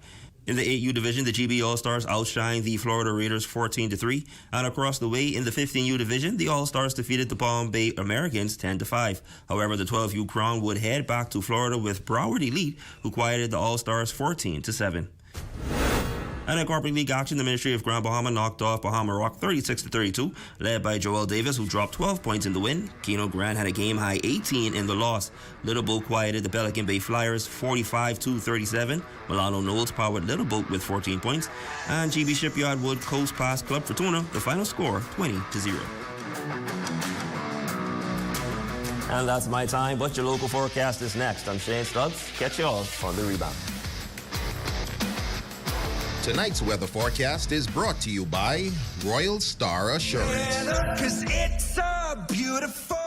Speaker 3: In the 8U division, the GB All-Stars outshined the Florida Raiders 14-3, and across the way in the 15U division, the All-Stars defeated the Palm Bay Americans 10-5. However, the 12U crown would head back to Florida with Broward Elite, who quieted the All-Stars 14-7. And in corporate league action, the Ministry of Grand Bahama knocked off Bahama Rock 36-32, led by Joel Davis, who dropped 12 points in the win. Keno Grant had a game-high 18 in the loss. Little Boat quieted the Pelican Bay Flyers 45-37. Milano Knowles powered Little Boat with 14 points. And GB Shipyard would coast past Club Fortuna, the final score 20-0. And that's my time, but your local forecast is next. I'm Shane Stubbs. Catch you all on the rebound.
Speaker 29: Tonight's weather forecast is brought to you by Royal Star Assurance.
Speaker 16: Cause it's so beautiful.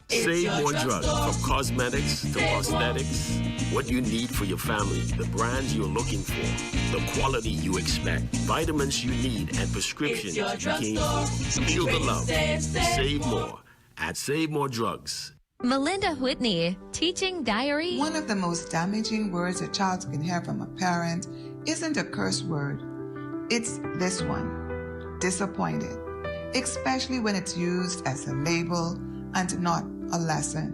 Speaker 15: Save more drugs, from cosmetics to prosthetics. What you need for your family, the brands you're looking for, the quality you expect, vitamins you need, and prescriptions you came for. Feel the love. Save more at Save More Drugs.
Speaker 9: Melinda Whitney, teaching diary.
Speaker 10: One of the most damaging words a child can hear from a parent isn't a curse word. It's this one: disappointed, especially when it's used as a label and not a lesson.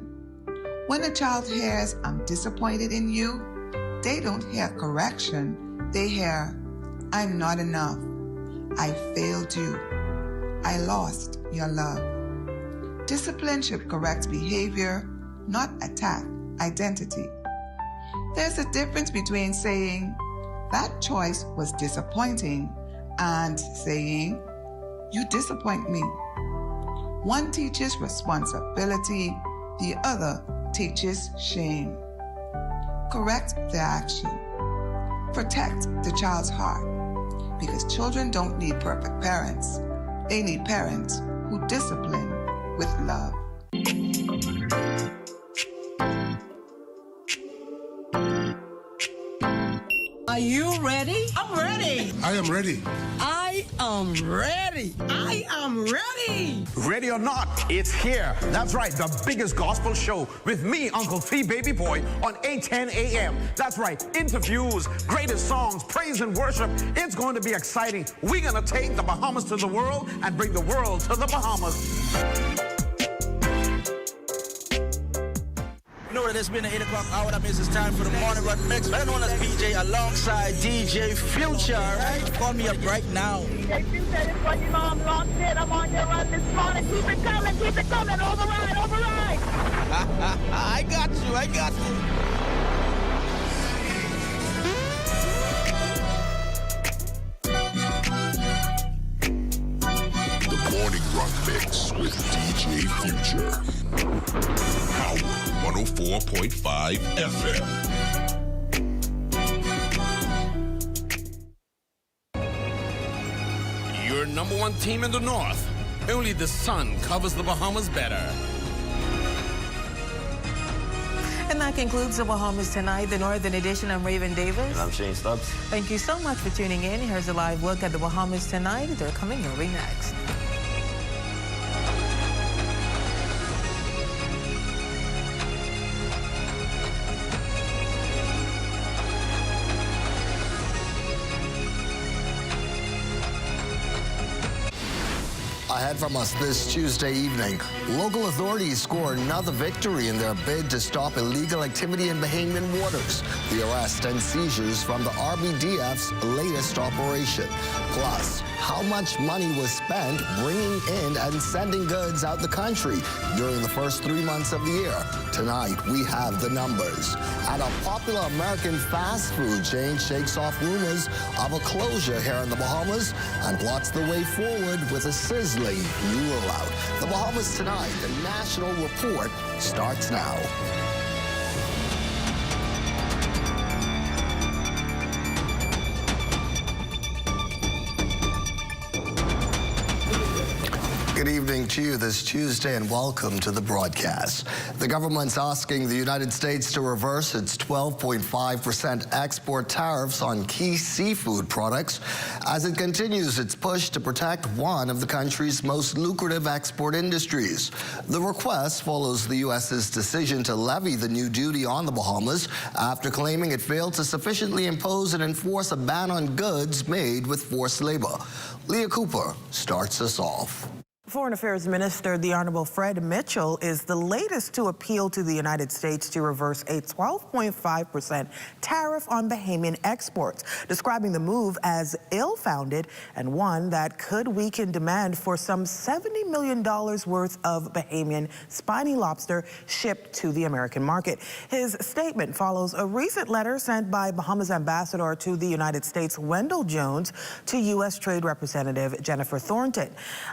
Speaker 10: When a child hears "I'm disappointed in you," they don't hear correction. They hear "I'm not enough. I failed you. I lost your love." Discipline should correct behavior, not attack identity. There's a difference between saying "that choice was disappointing" and saying "you disappoint me." One teaches responsibility, the other teaches shame. Correct the action. Protect the child's heart, because children don't need perfect parents. They need parents who discipline with love.
Speaker 11: Are you ready? I'm ready.
Speaker 13: I am ready.
Speaker 11: I am ready. I am ready.
Speaker 14: Ready or not, it's here. That's right, the biggest gospel show with me, Uncle T Baby Boy, on 8:10 a.m. That's right, interviews, greatest songs, praise and worship. It's going to be exciting. We're going to take the Bahamas to the world and bring the world to the Bahamas.
Speaker 20: You know that it's been the 8 o'clock hour. That means it's time for the morning run mix. Better known as PJ alongside DJ Future, right? Call me up right now.
Speaker 21: DJ Future, this one, you know I'm locked in. I'm on your run this morning. Keep it coming, override, override.
Speaker 20: I got you, I got you.
Speaker 29: The morning run
Speaker 6: Run Mix with DJ Future. Power 104.5 FM.
Speaker 12: Your number one team in the North. Only the sun covers the Bahamas better.
Speaker 1: And that concludes the Bahamas Tonight, the Northern Edition. I'm Raven Davis.
Speaker 3: And I'm Shane Stubbs.
Speaker 1: Thank you so much for tuning in. Here's a live look at the Bahamas Tonight. They're coming your way next.
Speaker 19: Ahead from us this Tuesday evening, local authorities score another victory in their bid to stop illegal activity in Bahamian waters. The arrest and seizures from the RBDF's latest operation. Plus, how much money was spent bringing in and sending goods out the country during the first 3 months of the year. Tonight, we have the numbers. And a popular American fast food chain shakes off rumors of a closure here in the Bahamas and plots the way forward with a sizzling new rollout. The Bahamas Tonight, the National Report, starts now. Good evening to you this Tuesday and welcome to the broadcast. The government's asking the United States to reverse its 12.5% export tariffs on key seafood products as it continues its push to protect one of the country's most lucrative export industries. The request follows the U.S.'s decision to levy the new duty on the Bahamas after claiming it failed to sufficiently impose and enforce a ban on goods made with forced labor. Leah Cooper starts us off.
Speaker 22: Foreign Affairs Minister, the Honorable Fred Mitchell, is the latest to appeal to the United States to reverse a 12.5% tariff on Bahamian exports, describing the move as ill-founded and one that could weaken demand for some $70 million worth of Bahamian spiny lobster shipped to the American market. His statement follows a recent letter sent by Bahamas Ambassador to the United States, Wendell Jones, to U.S. Trade Representative Jennifer Thornton,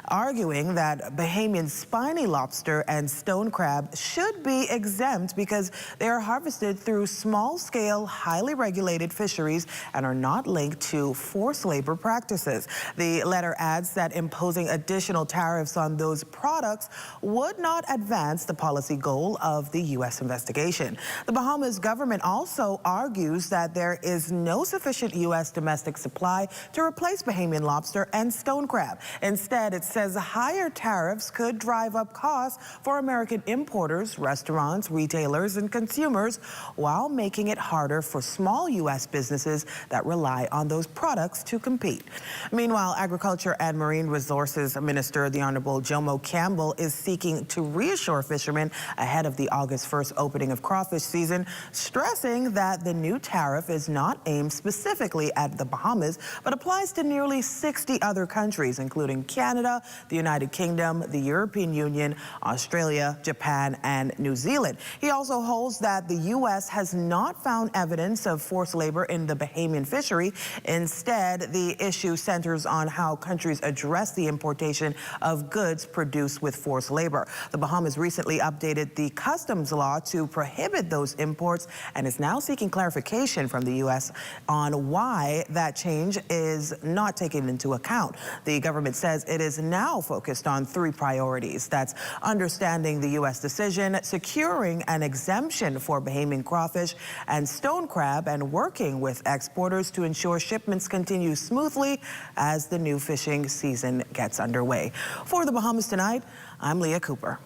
Speaker 22: arguing that Bahamian spiny lobster and stone crab should be exempt because they are harvested through small-scale, highly regulated fisheries and are not linked to forced labor practices. The letter adds that imposing additional tariffs on those products would not advance the policy goal of the U.S. investigation. The Bahamas government also argues that there is no sufficient U.S. domestic supply to replace Bahamian lobster and stone crab. Instead, it says higher tariffs could drive up costs for American importers, restaurants, retailers, and consumers, while making it harder for small U.S. businesses that rely on those products to compete. Meanwhile, Agriculture and Marine Resources Minister, the Honorable Jomo Campbell, is seeking to reassure fishermen ahead of the August 1st opening of crawfish season, stressing that the new tariff is not aimed specifically at the Bahamas, but applies to nearly 60 other countries, including Canada, the United Kingdom, the European Union, Australia, Japan, and New Zealand. He also holds that the U.S. has not found evidence of forced labor in the Bahamian fishery. Instead, the issue centers on how countries address the importation of goods produced with forced labor. The Bahamas recently updated the customs law to prohibit those imports and is now seeking clarification from the U.S. on why that change is not taken into account. The government says it is now focused on three priorities. That's understanding the U.S. decision, securing an exemption for Bahamian crawfish and stone crab, and working with exporters to ensure shipments continue smoothly as the new fishing season gets underway. For the Bahamas Tonight, I'm Leah Cooper.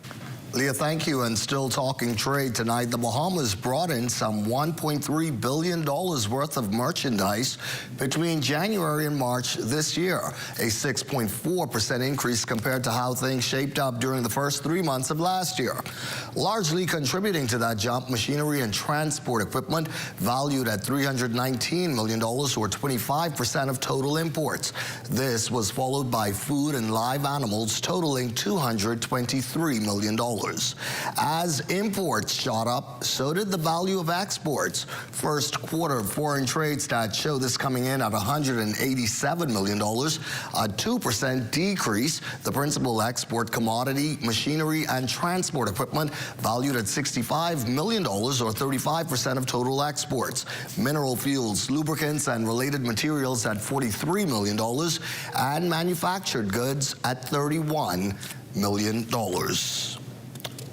Speaker 19: Leah, thank you. And still talking trade tonight, the Bahamas brought in some $1.3 billion worth of merchandise between January and March this year, a 6.4% increase compared to how things shaped up during the first 3 months of last year. Largely contributing to that jump, machinery and transport equipment valued at $319 million, or 25% of total imports. This was followed by food and live animals totaling $200 $23 million. As imports shot up, so did the value of exports. First quarter foreign trade stats show this coming in at $187 million, a 2% decrease. The principal export commodity, machinery, and transport equipment valued at $65 million, or 35% of total exports. Mineral fuels, lubricants, and related materials at $43 million, and manufactured goods at $31 million.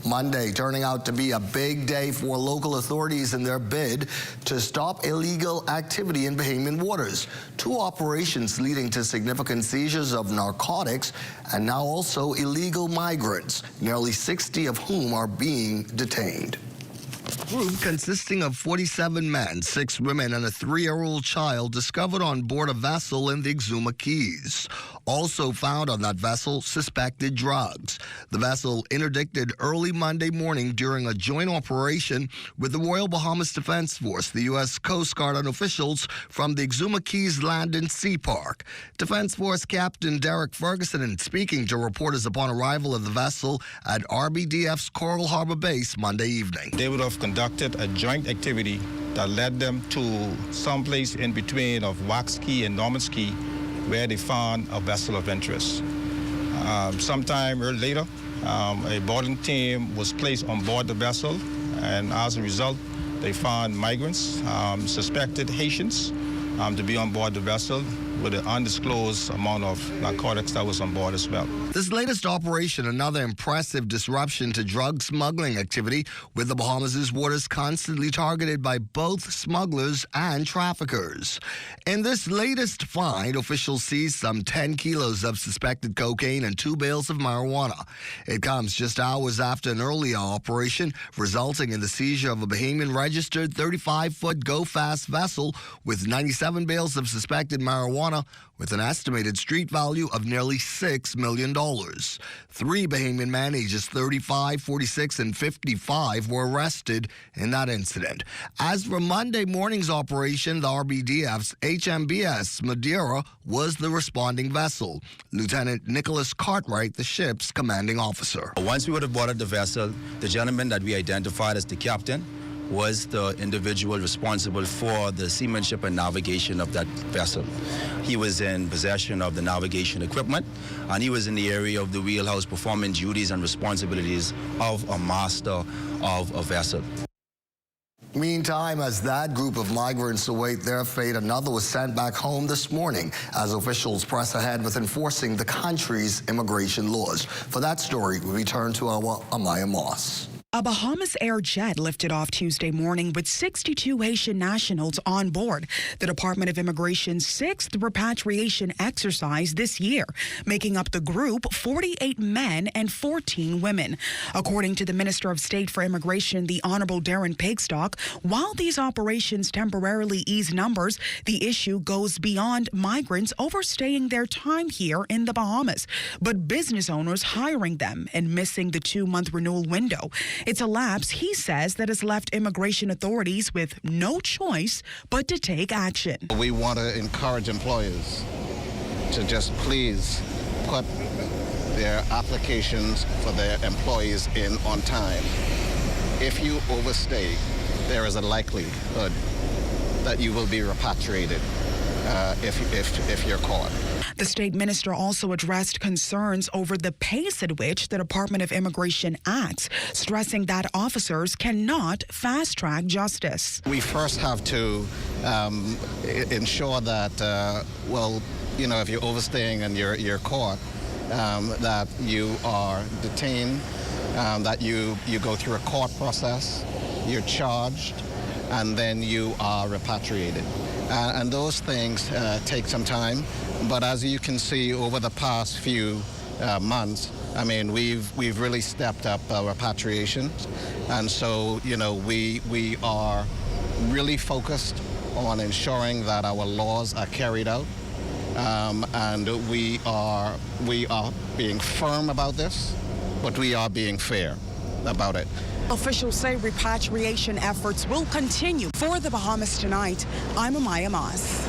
Speaker 19: Monday turning out to be a big day for local authorities in their bid to stop illegal activity in Bahamian waters. 2 operations leading to significant seizures of narcotics and now also illegal migrants, nearly 60 of whom are being detained. A group consisting of 47 men, 6 women, and a 3-year-old child discovered on board a vessel in the Exuma Keys. Also found on that vessel, suspected drugs. The vessel interdicted early Monday morning during a joint operation with the Royal Bahamas Defense Force, the U.S. Coast Guard, and officials from the Exuma Keys Land and Sea Park. Defense Force Captain Derek Ferguson, speaking to reporters upon arrival of the vessel at RBDF's Coral Harbor Base Monday evening.
Speaker 2: They would have conducted a joint activity that led them to someplace in between of Wax Key and Norman's Key, where they found a vessel of interest. Sometime later, a boarding team was placed on board the vessel, and as a result, they found migrants, suspected Haitians, to be on board the vessel with an undisclosed amount of narcotics that was on board as well.
Speaker 19: This latest operation, another impressive disruption to drug smuggling activity, with the Bahamas' waters constantly targeted by both smugglers and traffickers. In this latest find, officials seized some 10 kilos of suspected cocaine and 2 bales of marijuana. It comes just hours after an earlier operation, resulting in the seizure of a Bahamian-registered 35-foot go-fast vessel with 97 bales of suspected marijuana, with an estimated street value of nearly $6 million. 3 Bahamian men ages 35, 46, and 55 were arrested in that incident. As for Monday morning's operation, the RBDF's HMBS Madeira was the responding vessel. Lieutenant Nicholas Cartwright, the ship's commanding officer.
Speaker 5: Once we would have boarded the vessel, the gentleman that we identified as the captain was the individual responsible for the seamanship and navigation of that vessel. He was in possession of the navigation equipment, and he was in the area of the wheelhouse performing duties and responsibilities of a master of a vessel.
Speaker 19: Meantime, as that group of migrants await their fate, another was sent back home this morning as officials press ahead with enforcing the country's immigration laws. For that story, we return to our Amaya Moss.
Speaker 7: A Bahamas Air jet lifted off Tuesday morning with 62 Haitian nationals on board, the Department of Immigration's 6th repatriation exercise this year, making up the group 48 men and 14 women. According to the Minister of State for Immigration, the Honorable Darren Pigstock, while these operations temporarily ease numbers, the issue goes beyond migrants overstaying their time here in the Bahamas, but business owners hiring them and missing the 2-month renewal window. It's a lapse, he says, that has left immigration authorities with no choice but to take action.
Speaker 23: We want to encourage employers to just please put their applications for their employees in on time. If you overstay, there is a likelihood that you will be repatriated if you're caught.
Speaker 7: The state minister also addressed concerns over the pace at which the Department of Immigration acts, stressing that officers cannot fast-track justice.
Speaker 23: We first have to ensure that, if you're overstaying and you're caught, that you are detained, that you go through a court process, you're charged, and then you are repatriated. And those things take some time, but as you can see over the past few months, I mean, we've really stepped up our repatriations, and so we are really focused on ensuring that our laws are carried out, and we are being firm about this, but we are being fair about it.
Speaker 7: Officials say repatriation efforts will continue. For the Bahamas Tonight, I'm Amaya Moss.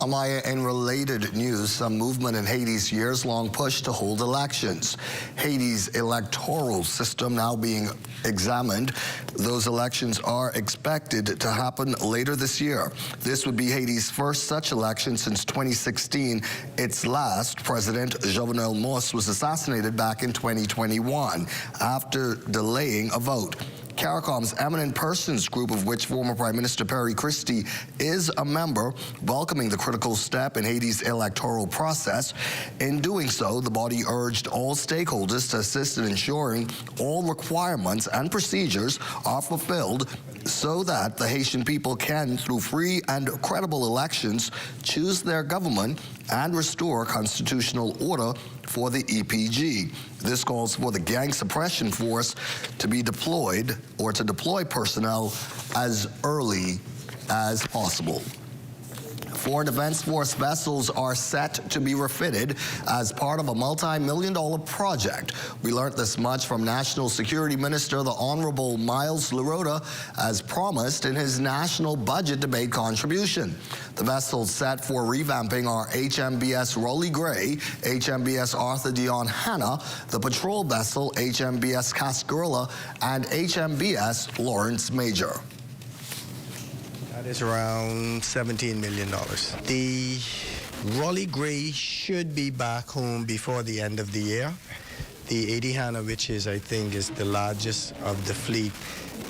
Speaker 19: Amaya, in related news, some movement in Haiti's years-long push to hold elections. Haiti's electoral system now being examined. Those elections are expected to happen later this year. This would be Haiti's first such election since 2016. Its last, President Jovenel Moïse, was assassinated back in 2021 after delaying a vote. CARICOM's Eminent Persons Group, of which former Prime Minister Perry Christie is a member, welcoming the critical step in Haiti's electoral process. In doing so, the body urged all stakeholders to assist in ensuring all requirements and procedures are fulfilled so that the Haitian people can, through free and credible elections, choose their government and restore constitutional order for the EPG. This calls for the gang suppression force to be deployed or to deploy personnel as early as possible. 4 Defense Force vessels are set to be refitted as part of a multi-million-dollar project. We learned this much from National Security Minister, the Honorable Miles Lirota, as promised in his national budget debate contribution. The vessels set for revamping are HMBS Rolly Gray, HMBS Arthur Dion Hanna, the patrol vessel HMBS Cascarilla, and HMBS Lawrence Major.
Speaker 4: That is around $17 million. The Rolly Gray should be back home before the end of the year. The 80 Hannah, which is, I think, is the largest of the fleet,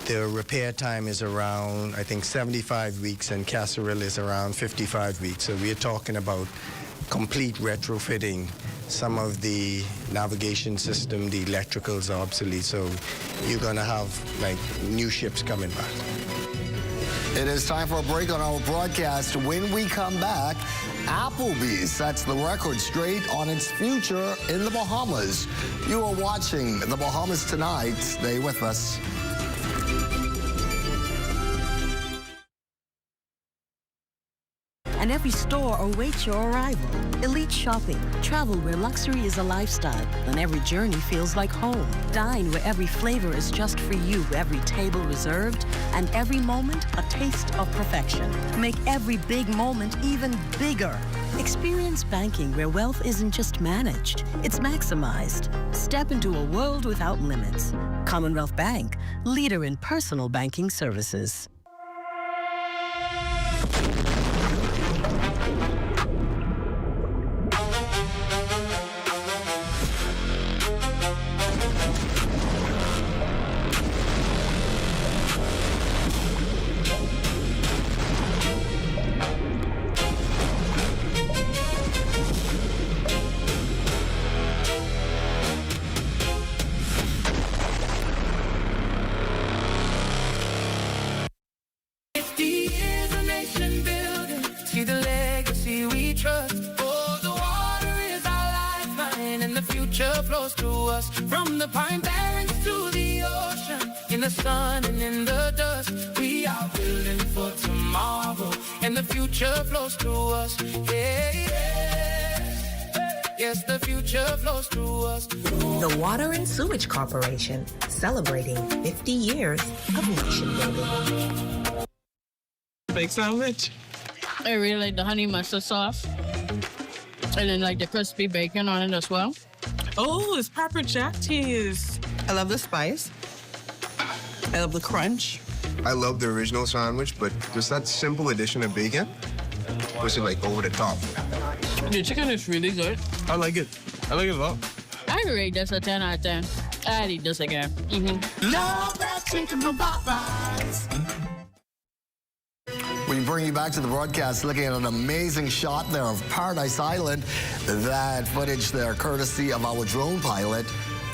Speaker 4: the repair time is around, I think, 75 weeks, and Cascarilla is around 55 weeks. So we're talking about complete retrofitting. Some of the navigation system, the electricals are obsolete, so you're going to have, like, new ships coming back.
Speaker 19: It is time for a break on our broadcast. When we come back, Applebee's sets the record straight on its future in the Bahamas. You are watching The Bahamas Tonight. Stay with us.
Speaker 8: And every store awaits your arrival. Elite Shopping. Travel where luxury is a lifestyle, and every journey feels like home. Dine where every flavor is just for you, every table reserved, and every moment a taste of perfection. Make every big moment even bigger. Experience banking where wealth isn't just managed, it's maximized. Step into a world without limits. Commonwealth Bank, leader in personal banking services.
Speaker 17: Flows to us from the pine barrens to the ocean, in the sun and in the dust. We are building for tomorrow, and the future flows to us. Yeah, yeah. Yes, the future flows to us.
Speaker 18: The Water and Sewage Corporation, celebrating 50 years of nation building.
Speaker 24: Big sandwich.
Speaker 25: I really like the honey mustard sauce, and then like the crispy bacon on it as well.
Speaker 24: Oh, it's pepper jack cheese.
Speaker 11: I love the spice. I love the crunch.
Speaker 26: I love the original sandwich, but just that simple addition of bacon was like over the top.
Speaker 25: The chicken is really good.
Speaker 26: I like it. I like it a lot.
Speaker 25: I rate this a 10 out of 10. I'd eat this again.
Speaker 17: Love that chicken from Popeyes.
Speaker 19: We bring you back to the broadcast looking at an amazing shot there of Paradise Island. That footage there courtesy of our drone pilot,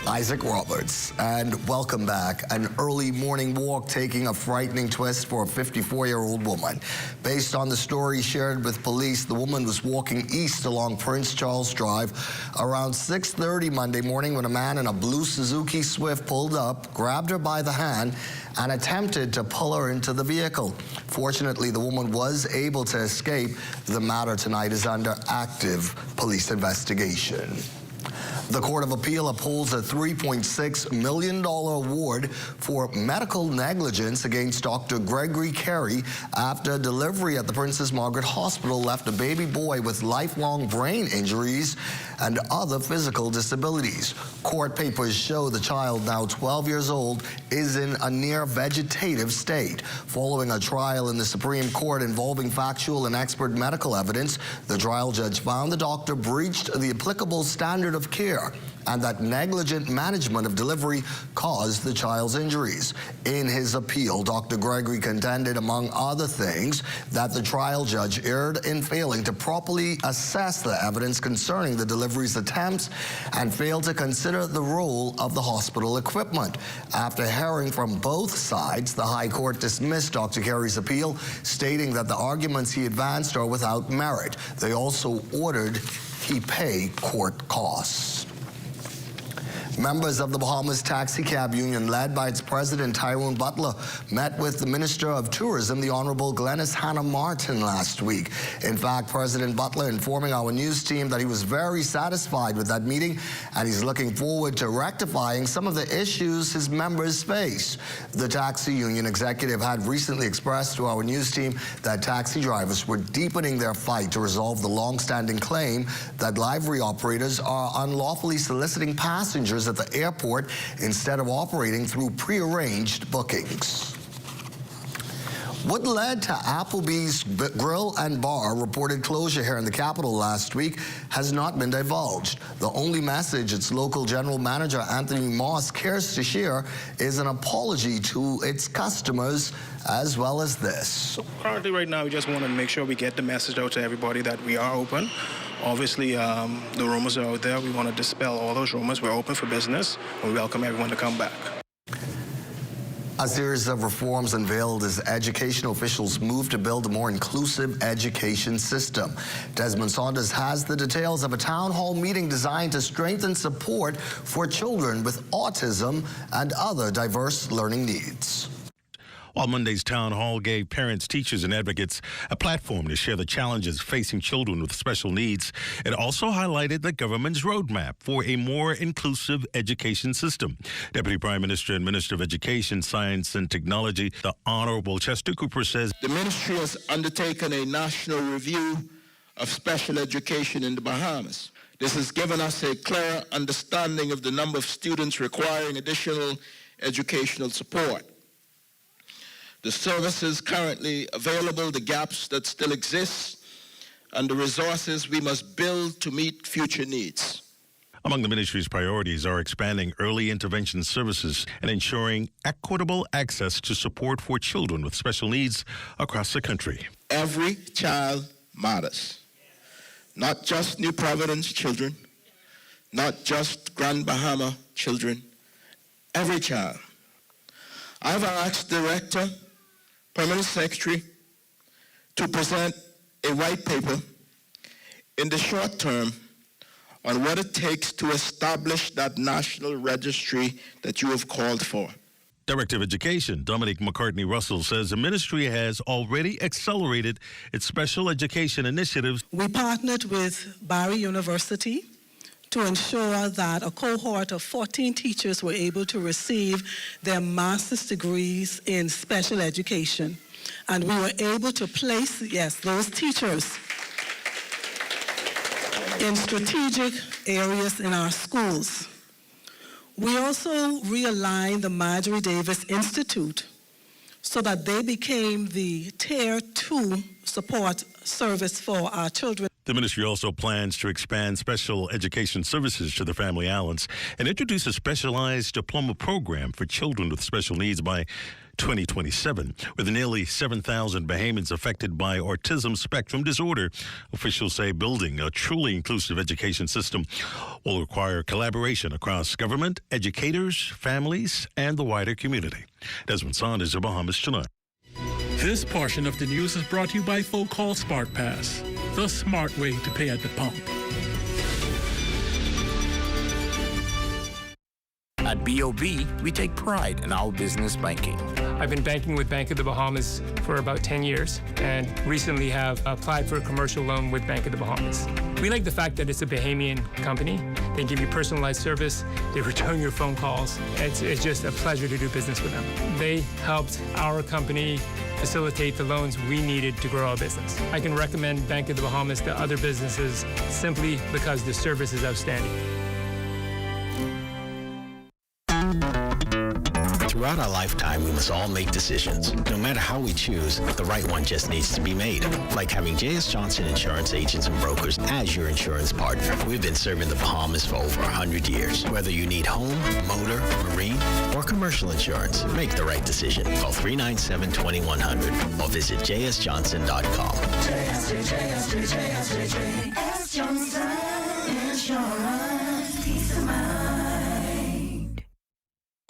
Speaker 19: Isaac Roberts. And welcome back. An early morning walk taking a frightening twist for a 54-year-old woman. Based on the story shared with police, the woman was walking east along Prince Charles Drive around 6:30 Monday morning when a man in a blue Suzuki Swift pulled up, grabbed her by the hand, and attempted to pull her into the vehicle. Fortunately, the woman was able to escape. The matter tonight is under active police investigation. The Court of Appeal upholds a $3.6 million award for medical negligence against Dr. Gregory Carey after delivery at the Princess Margaret Hospital left a baby boy with lifelong brain injuries and other physical disabilities. Court papers show the child, now 12 years old, is in a near vegetative state. Following a trial in the Supreme Court involving factual and expert medical evidence, the trial judge found the doctor breached the applicable standard of care and that negligent management of delivery caused the child's injuries. In his appeal, Dr. Gregory contended, among other things, that the trial judge erred in failing to properly assess the evidence concerning the delivery's attempts and failed to consider the role of the hospital equipment. After hearing from both sides, the High Court dismissed Dr. Carey's appeal, stating that the arguments he advanced are without merit. They also ordered he pay court costs. Members of the Bahamas Taxi Cab Union, led by its president, Tyrone Butler, met with the Minister of Tourism, the Honorable Glenys Hannah Martin, last week. In fact, President Butler informing our news team that he was very satisfied with that meeting and he's looking forward to rectifying some of the issues his members face. The taxi union executive had recently expressed to our news team that taxi drivers were deepening their fight to resolve the long-standing claim that livery operators are unlawfully soliciting passengers at the airport instead of operating through prearranged bookings. What led to Applebee's Grill and Bar reported closure here in the capital last week has not been divulged. The only message its local general manager, Anthony Moss, cares to share is an apology to its customers, as well as this.
Speaker 9: So currently, right now, we just want to make sure we get the message out to everybody that we are open. Obviously, the rumors are out there. We want to dispel all those rumors. We're open for business, and we welcome everyone to come back.
Speaker 19: A series of reforms unveiled as educational officials move to build a more inclusive education system. Desmond Saunders has the details of a town hall meeting designed to strengthen support for children with autism and other diverse learning needs.
Speaker 10: While Monday's town hall gave parents, teachers, and advocates a platform to share the challenges facing children with special needs, it also highlighted the government's roadmap for a more inclusive education system. Deputy Prime Minister and Minister of Education, Science and Technology, the Honorable Chester Cooper, says
Speaker 13: the ministry has undertaken a national review of special education in the Bahamas. This has given us a clear understanding of the number of students requiring additional educational support, the services currently available, the gaps that still exist, and the resources we must build to meet future needs.
Speaker 10: Among the ministry's priorities are expanding early intervention services and ensuring equitable access to support for children with special needs across the country.
Speaker 13: Every child matters. Not just New Providence children, not just Grand Bahama children, every child. I've asked the Director, Permanent Secretary, to present a white paper in the short term on what it takes to establish that national registry that you have called for.
Speaker 10: Director of Education Dominic McCartney Russell says the ministry has already accelerated its special education initiatives.
Speaker 14: We partnered with Barry University to ensure that a cohort of 14 teachers were able to receive their master's degrees in special education. And we were able to place, those teachers in strategic areas in our schools. We also realigned the Marjorie Davis Institute so that they became the Tier 2 support service for our children.
Speaker 10: The ministry also plans to expand special education services to the Family Islands and introduce a specialized diploma program for children with special needs by 2027. With nearly 7,000 Bahamians affected by autism spectrum disorder, officials say building a truly inclusive education system will require collaboration across government, educators, families, and the wider community. Desmond Saunders of Bahamas Tonight.
Speaker 15: This portion of the news is brought to you by Folk Call Smart Pass, the smart way to pay at the pump.
Speaker 3: At BOB, we take pride in our business banking.
Speaker 6: I've been banking with Bank of the Bahamas for about 10 years and recently have applied for a commercial loan with Bank of the Bahamas. We like the fact that it's a Bahamian company. They give you personalized service. They return your phone calls. It's just a pleasure to do business with them. They helped our company facilitate the loans we needed to grow our business. I can recommend Bank of the Bahamas to other businesses simply because the service is outstanding.
Speaker 12: Throughout our lifetime, we must all make decisions. No matter how we choose, the right one just needs to be made. Like having J.S. Johnson Insurance Agents and Brokers as your insurance partner. We've been serving the Bahamas for over 100 years. Whether you need home, motor, marine, or commercial insurance, make the right decision. Call 397-2100 or visit jsjohnson.com.
Speaker 17: JS Johnson Insurance. Peace of mind.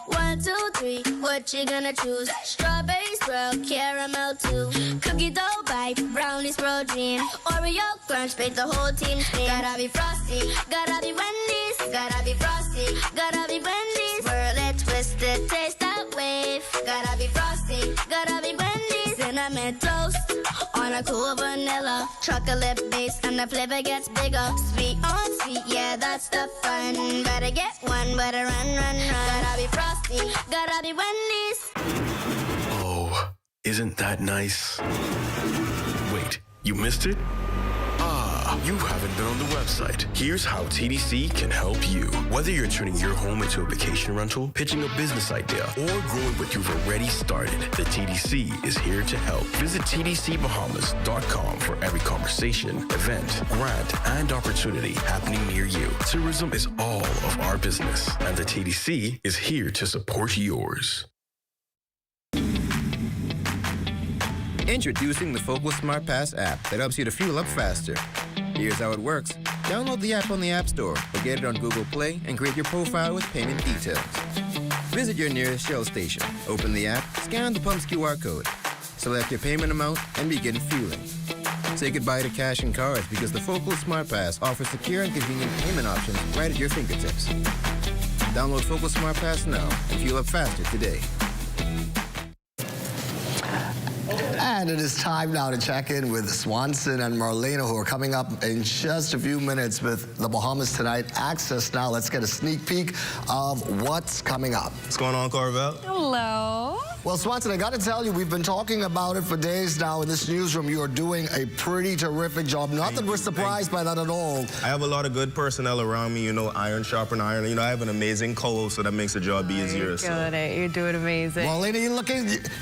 Speaker 17: 1, 2, 3, what you gonna choose? Strawberry swirl, caramel too. Cookie dough bite, brownies protein. Oreo crunch, make the whole team scream. Gotta be frosty, gotta be Wendy's. Gotta be frosty, gotta be Wendy's. Swirl it, twist it, taste that wave. Gotta be frosty, gotta be Wendy's. Cinnamon toast on a cool vanilla. Chocolate base and the flavor gets bigger. Sweet on sweet, yeah, that's the fun. Better get one, better run, run, run. Gotta be frosty, gotta be Wendy's.
Speaker 16: Oh, isn't that nice? Wait, you missed it? Ah, you haven't been on the website. Here's how TDC can help you. Whether you're turning your home into a vacation rental, pitching a business idea, or growing what you've already started, the TDC is here to help. Visit tdcbahamas.com for every conversation, event, grant, and opportunity happening near you. Tourism is all of our business, and the TDC is here to support yours.
Speaker 20: Introducing the Focal Smart Pass app that helps you to fuel up faster. Here's how it works. Download the app on the App Store or get it on Google Play and create your profile with payment details. Visit your nearest Shell station. Open the app, scan the pump's QR code, select your payment amount, and begin fueling. Say goodbye to cash and cards because the Focal Smart Pass offers secure and convenient payment options right at your fingertips. Download Focal Smart Pass now and fuel up faster today.
Speaker 19: And it is time now to check in with Swanson and Marlena, who are coming up in just a few minutes with the Bahamas Tonight Access Now. Let's get a sneak peek of what's coming up.
Speaker 21: What's going on, Carvel?
Speaker 27: Hello.
Speaker 19: Well, Swanson, I got to tell you, we've been talking about it for days now in this newsroom. You are doing a pretty terrific job. Not that we're surprised by that at all.
Speaker 21: I have a lot of good personnel around me, you know, iron sharpen iron. You know, I have an amazing co-host, so that makes the job easier.
Speaker 27: You're killing it. You're doing amazing.
Speaker 19: Marlena,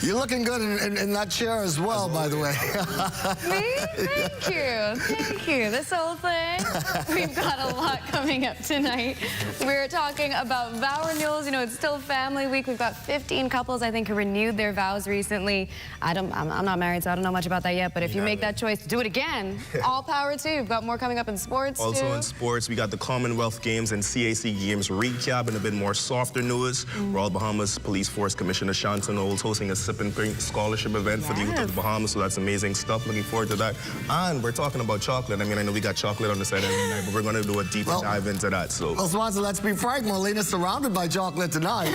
Speaker 19: you're looking good in that chair as well, by the way.
Speaker 27: Me? Thank you. Thank you. This whole thing, we've got a lot coming up tonight. We're talking about vow renewals. You know, it's still family week. We've got 15 couples, I think, who renewed their vows recently. I'm not married, so I don't know much about that yet, but if you make that choice to do it again, all power to you. We've got more coming up in sports,
Speaker 21: Also
Speaker 27: too.
Speaker 21: in sports, we got the Commonwealth Games and CAC Games recap and a bit more softer news. Royal Bahamas Police Force Commissioner Shanton Olds hosting a Sip and Drink scholarship event for the youth of the Bahamas, so that's amazing stuff. Looking forward to that. And we're talking about chocolate. I mean, I know we got chocolate on the side every night, but we're going to do a deeper dive into that. So.
Speaker 19: Well, Swanson, let's be frank. Marlena's surrounded by chocolate tonight.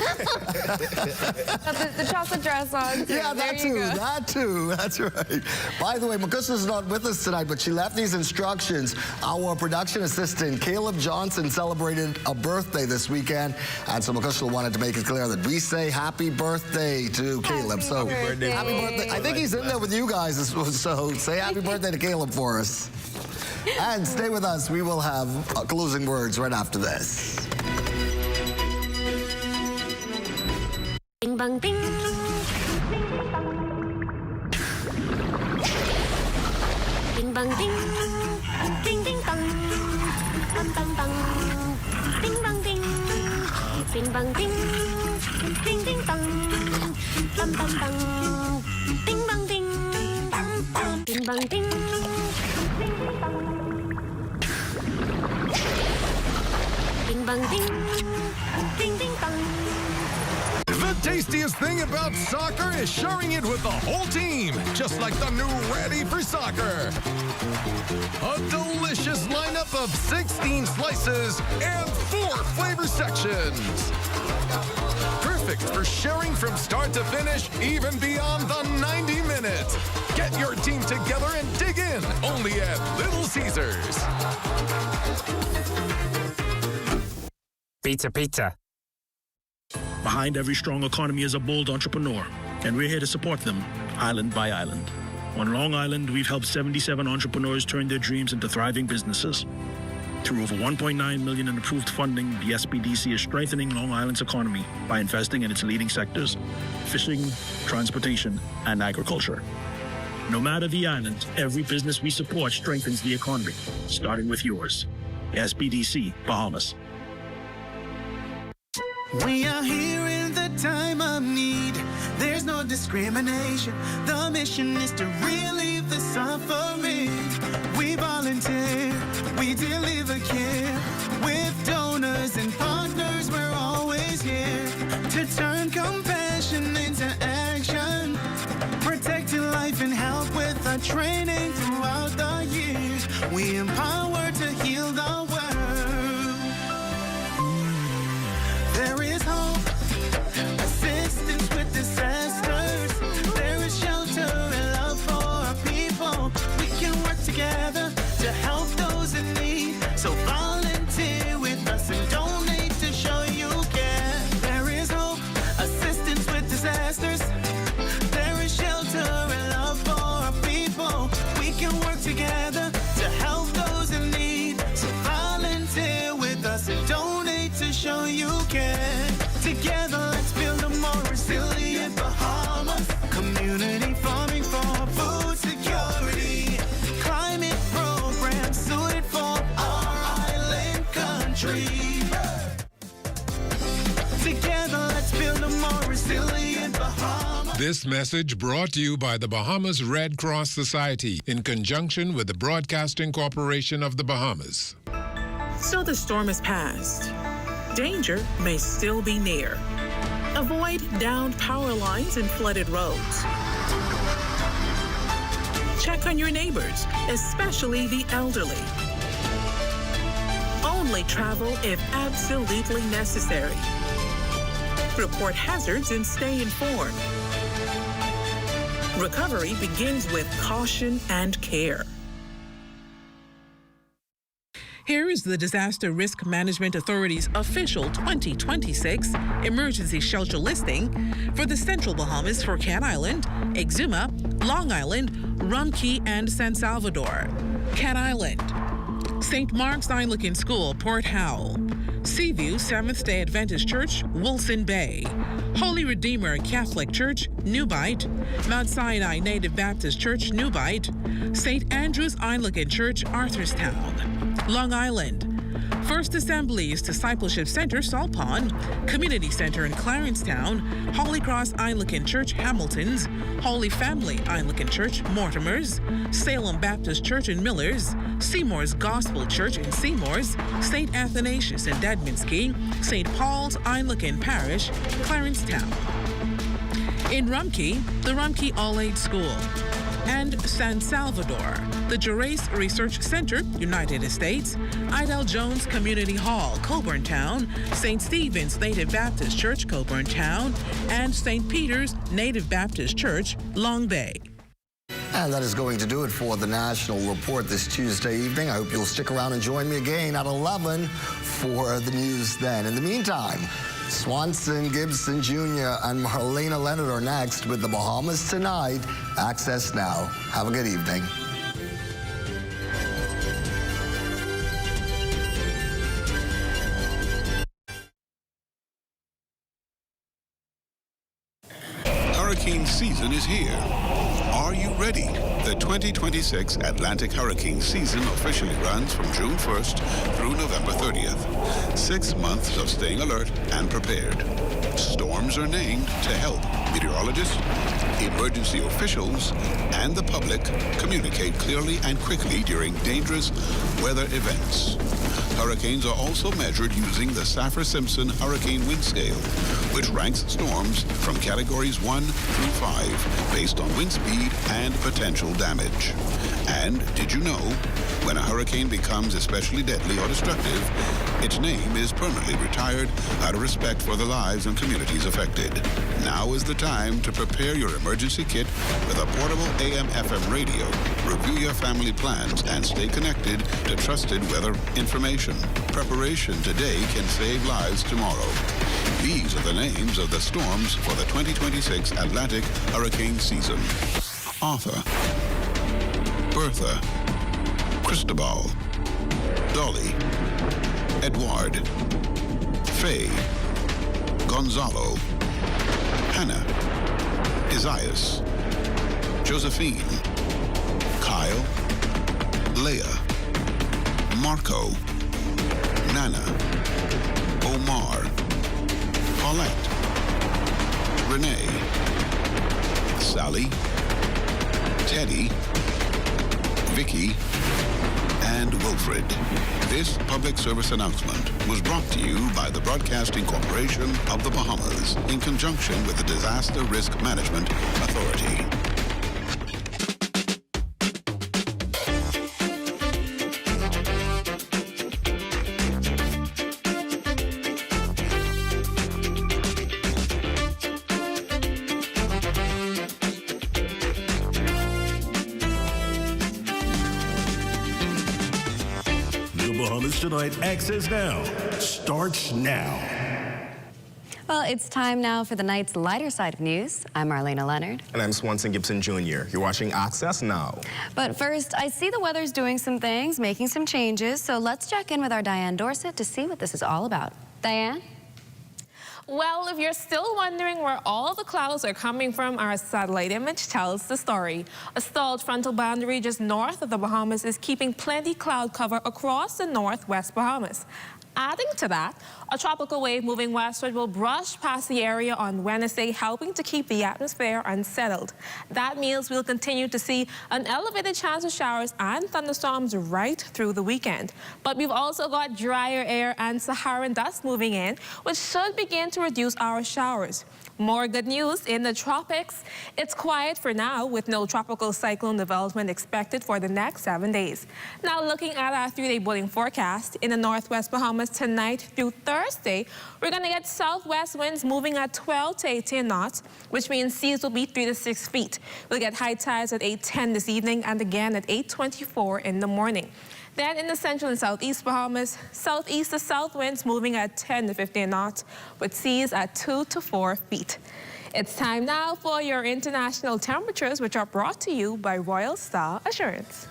Speaker 27: the chocolate dress on, too.
Speaker 19: Yeah, that too. That too. That's right. By the way, Makusha's not with us tonight, but she left these instructions. Our production assistant, Caleb Johnson, celebrated a birthday this weekend, and so Makusha wanted to make it clear that we say happy birthday to Caleb. So happy birthday. I think he's in there with you guys, so say happy birthday to Caleb for us. And stay with us. We will have closing words right after this.
Speaker 17: Bing bang bing. Bing bang bing. Ding ding bang. Bang bang bang. Bing bang bing. Bing bang bing. Ding ding bang. Bang bang bang. Bing bang bing. Bing bang bing. Bing bang bing. Ding ding bang.
Speaker 1: tastiest thing about soccer is sharing it with the whole team, just like the new Ready for Soccer. A delicious lineup of 16 slices and 4 flavor sections. Perfect for sharing from start to finish, even beyond the 90 minutes. Get your team together and dig in, only at Little Caesars.
Speaker 2: Pizza, pizza.
Speaker 4: Behind every strong economy is a bold entrepreneur, and we're here to support them, island by island. On Long Island, we've helped 77 entrepreneurs turn their dreams into thriving businesses. Through over $1.9 million in approved funding, the SBDC is strengthening Long Island's economy by investing in its leading sectors: fishing, transportation, and agriculture. No matter the island, every business we support strengthens the economy, starting with yours. SBDC, Bahamas.
Speaker 5: We are here in the time of need. There's no discrimination. The mission is to relieve the suffering. We volunteer, we deliver care. With donors and partners, we're always here to turn compassion into action. Protecting life and health with our training throughout the years. We empower to heal the world. There is hope, assistance with disasters. There is shelter and love for our people. We can work together to help those in need. So volunteer with us and donate to show you care. There is hope, assistance with disasters. There is shelter and love for our people. We can work together to help those in need. So volunteer with us and donate to show you care. Together, let's build a more resilient Bahamas. Community farming for food security. Climate programs suited for our island country. Together, let's build a more resilient Bahamas.
Speaker 7: This message brought to you by the Bahamas Red Cross Society in conjunction with the Broadcasting Corporation of the Bahamas.
Speaker 24: So the storm has passed. Danger may still be near. Avoid downed power lines and flooded roads. Check on your neighbors, especially the elderly. Only travel if absolutely necessary. Report hazards and stay informed. Recovery begins with caution and care. Here is the Disaster Risk Management Authority's official 2026 emergency shelter listing for the Central Bahamas for Cat Island, Exuma, Long Island, Rum Cay, and San Salvador. Cat Island, St. Mark's Anglican School, Port Howell, Seaview Seventh-day Adventist Church, Wilson Bay, Holy Redeemer Catholic Church, Newbite, Mount Sinai Native Baptist Church, Newbite, St. Andrew's Anglican Church, Arthurstown, Long Island, First Assemblies Discipleship Center, Salt Pond, Community Center in Clarencetown, Holy Cross Anglican Church, Hamilton's, Holy Family Anglican Church, Mortimer's, Salem Baptist Church in Millers, Seymour's Gospel Church in Seymour's, St. Athanasius in Dedminski, St. Paul's Anglican Parish, Clarencetown. In Rum Cay, the Rum Cay All-Aid School. And San Salvador, the Gerace Research Center, United States, Idell Jones Community Hall, Coburn Town, St. Stephen's Native Baptist Church, Coburn Town, and St. Peter's Native Baptist Church, Long Bay.
Speaker 19: And that is going to do it for the National Report this Tuesday evening. I hope you'll stick around and join me again at 11 for the news then. In the meantime, Swanson, Gibson Jr. and Marlena Leonard are next with the Bahamas Tonight. Access now. Have a good evening.
Speaker 22: Hurricane season is here. Are you ready? The 2026 Atlantic hurricane season officially runs from June 1st through November 30th. 6 months of staying alert and prepared. Storms are named to help meteorologists, emergency officials, and the public communicate clearly and quickly during dangerous weather events. Hurricanes are also measured using the Saffir-Simpson Hurricane Wind Scale, which ranks storms from categories 1 through 5 based on wind speed and potential damage. And did you know, when a hurricane becomes especially deadly or destructive, its name is permanently retired out of respect for the lives and communities affected. Now is the time to prepare your emergency kit with a portable AM/FM radio. Review your family plans and stay connected to trusted weather information. Preparation today can save lives tomorrow. These are the names of the storms for the 2026 Atlantic hurricane season. Arthur, Bertha, Cristobal, Dolly, Edward, Faye, Gonzalo, Hannah, Isaias, Josephine, Kyle, Leah, Marco, Nana, Omar, Paulette, Renee, Sally, Teddy, Vicky, and Wilfred. This public service announcement was brought to you by the Broadcasting Corporation of the Bahamas in conjunction with the Disaster Risk Management Authority.
Speaker 2: Bahamas Tonight Access Now starts now.
Speaker 8: Well, it's time now for the night's lighter side of news. I'm Marlena Leonard.
Speaker 21: And I'm Swanson Gibson Jr. You're watching Access Now.
Speaker 8: But first, I see the weather's doing some things, making some changes, so let's check in with our Diane Dorset to see what this is all about. Diane?
Speaker 11: Well, if you're still wondering where all the clouds are coming from, our satellite image tells the story. A stalled frontal boundary just north of the Bahamas is keeping plenty cloud cover across the northwest Bahamas. Adding to that, a tropical wave moving westward will brush past the area on Wednesday, helping to keep the atmosphere unsettled. That means we'll continue to see an elevated chance of showers and thunderstorms right through the weekend. But we've also got drier air and Saharan dust moving in, which should begin to reduce our showers. More good news in the tropics. It's quiet for now with no tropical cyclone development expected for the next 7 days. Now looking at our 3-day boiling forecast in the northwest Bahamas tonight through Thursday, we're going to get southwest winds moving at 12 to 18 knots, which means seas will be 3 to 6 feet. We'll get high tides at 8:10 this evening and again at 8:24 in the morning. Then in the central and southeast Bahamas, southeast to south winds moving at 10 to 15 knots, with seas at 2 to 4 feet. It's time now for your international temperatures, which are brought to you by Royal Star Assurance.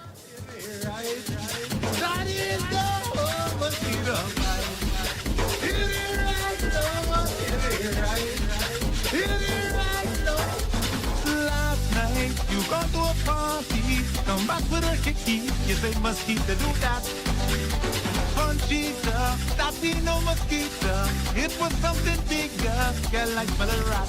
Speaker 5: You go to a party, come back with a hickey. You say mosquito, do that. Conchita, that be no mosquito. It was something bigger, girl, like smell a rat.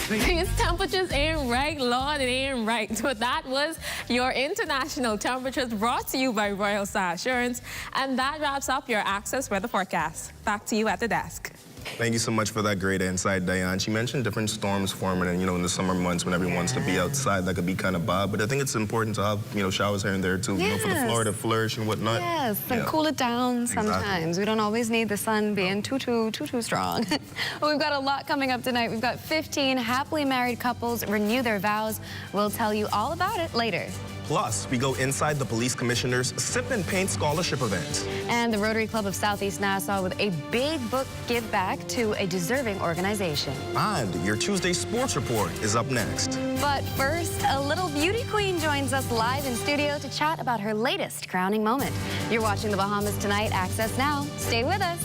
Speaker 11: These temperatures ain't right, Lord, it ain't right. So that was your international temperatures brought to you by Royal Star Assurance. And that wraps up your Access weather forecast. Back to you at the desk.
Speaker 21: Thank you so much for that great insight, Diane. She mentioned different storms forming, and in the summer months when everyone wants to be outside, that could be kind of bad. But I think it's important to have, showers here and there too,
Speaker 8: Yes.
Speaker 21: for the floor to flourish and whatnot.
Speaker 8: Yes, and cool it down sometimes.
Speaker 21: Exactly.
Speaker 8: We don't always need the sun being too strong. Well, we've got a lot coming up tonight. We've got 15 happily married couples renew their vows. We'll tell you all about it later.
Speaker 21: Plus, we go inside the police commissioner's Sip and Paint scholarship event.
Speaker 8: And the Rotary Club of Southeast Nassau with a big book give back to a deserving organization.
Speaker 21: And your Tuesday sports report is up next.
Speaker 8: But first, a little beauty queen joins us live in studio to chat about her latest crowning moment. You're watching The Bahamas Tonight, Access Now. Stay with us.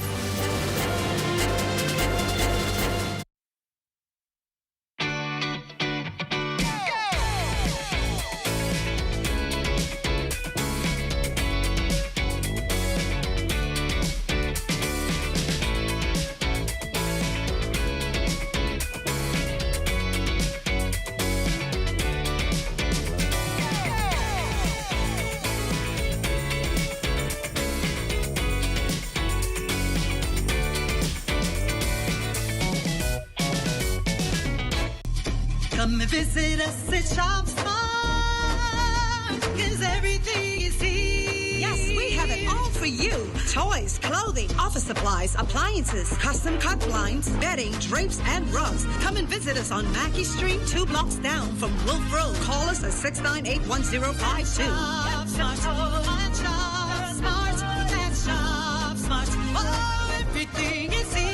Speaker 9: Come and visit us at Shop Smart, 'cause everything is here.
Speaker 13: Yes, we have it all for you. Toys, clothing, office supplies, appliances, custom cut blinds, bedding, drapes, and rugs. Come and visit us on Mackey Street, 2 blocks down from Wolf Road. Call us at 698-1052.
Speaker 9: Shop Smart, at Shop Smart, at Shop Smart. Oh, everything is here.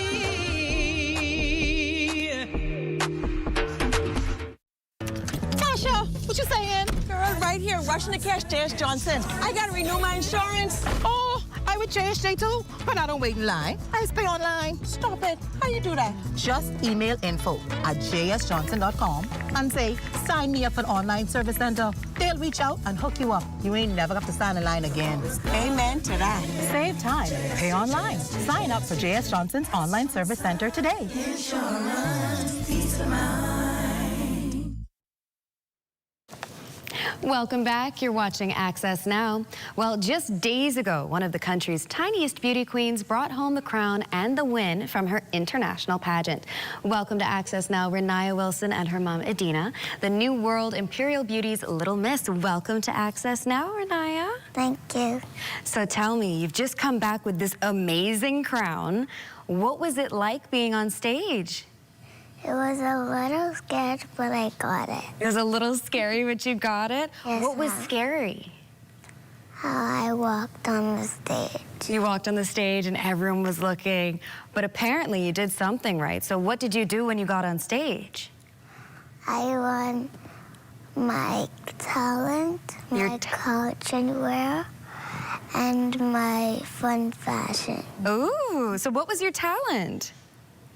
Speaker 14: Tasha, what you saying? Girl, right here, rushing to catch J.S. Johnson. I gotta renew my insurance. Oh, I with JSJ too, but I don't wait in line. I just pay online. Stop it. How you do that?
Speaker 18: Just email info@jsjohnson.com and say, sign me up for an online service center. They'll reach out and hook you up. You ain't never have to stand in line again.
Speaker 14: Amen to that.
Speaker 18: Save time. Pay online. Sign up for J.S. Johnson's online service center today.
Speaker 9: Insurance, peace of mind.
Speaker 8: Welcome back. You're watching Access Now. Well, just days ago, one of the country's tiniest beauty queens brought home the crown and the win from her international pageant. Welcome to Access Now, Renaya Wilson and her mom, Adina, the New World Imperial Beauty's Little Miss. Welcome to Access Now, Renaya.
Speaker 23: Thank you.
Speaker 8: So tell me, you've just come back with this amazing crown. What was it like being on stage?
Speaker 23: It was a little scared, but I got it.
Speaker 8: It was a little scary, but you got it?
Speaker 23: Yes,
Speaker 8: what was
Speaker 23: Mom.
Speaker 8: scary?
Speaker 23: How I walked on the stage.
Speaker 8: You walked on the stage and everyone was looking, but apparently you did something right. So what did you do when you got on stage?
Speaker 23: I won my talent, my culture wear, and my fun fashion.
Speaker 8: Ooh, so what was your talent?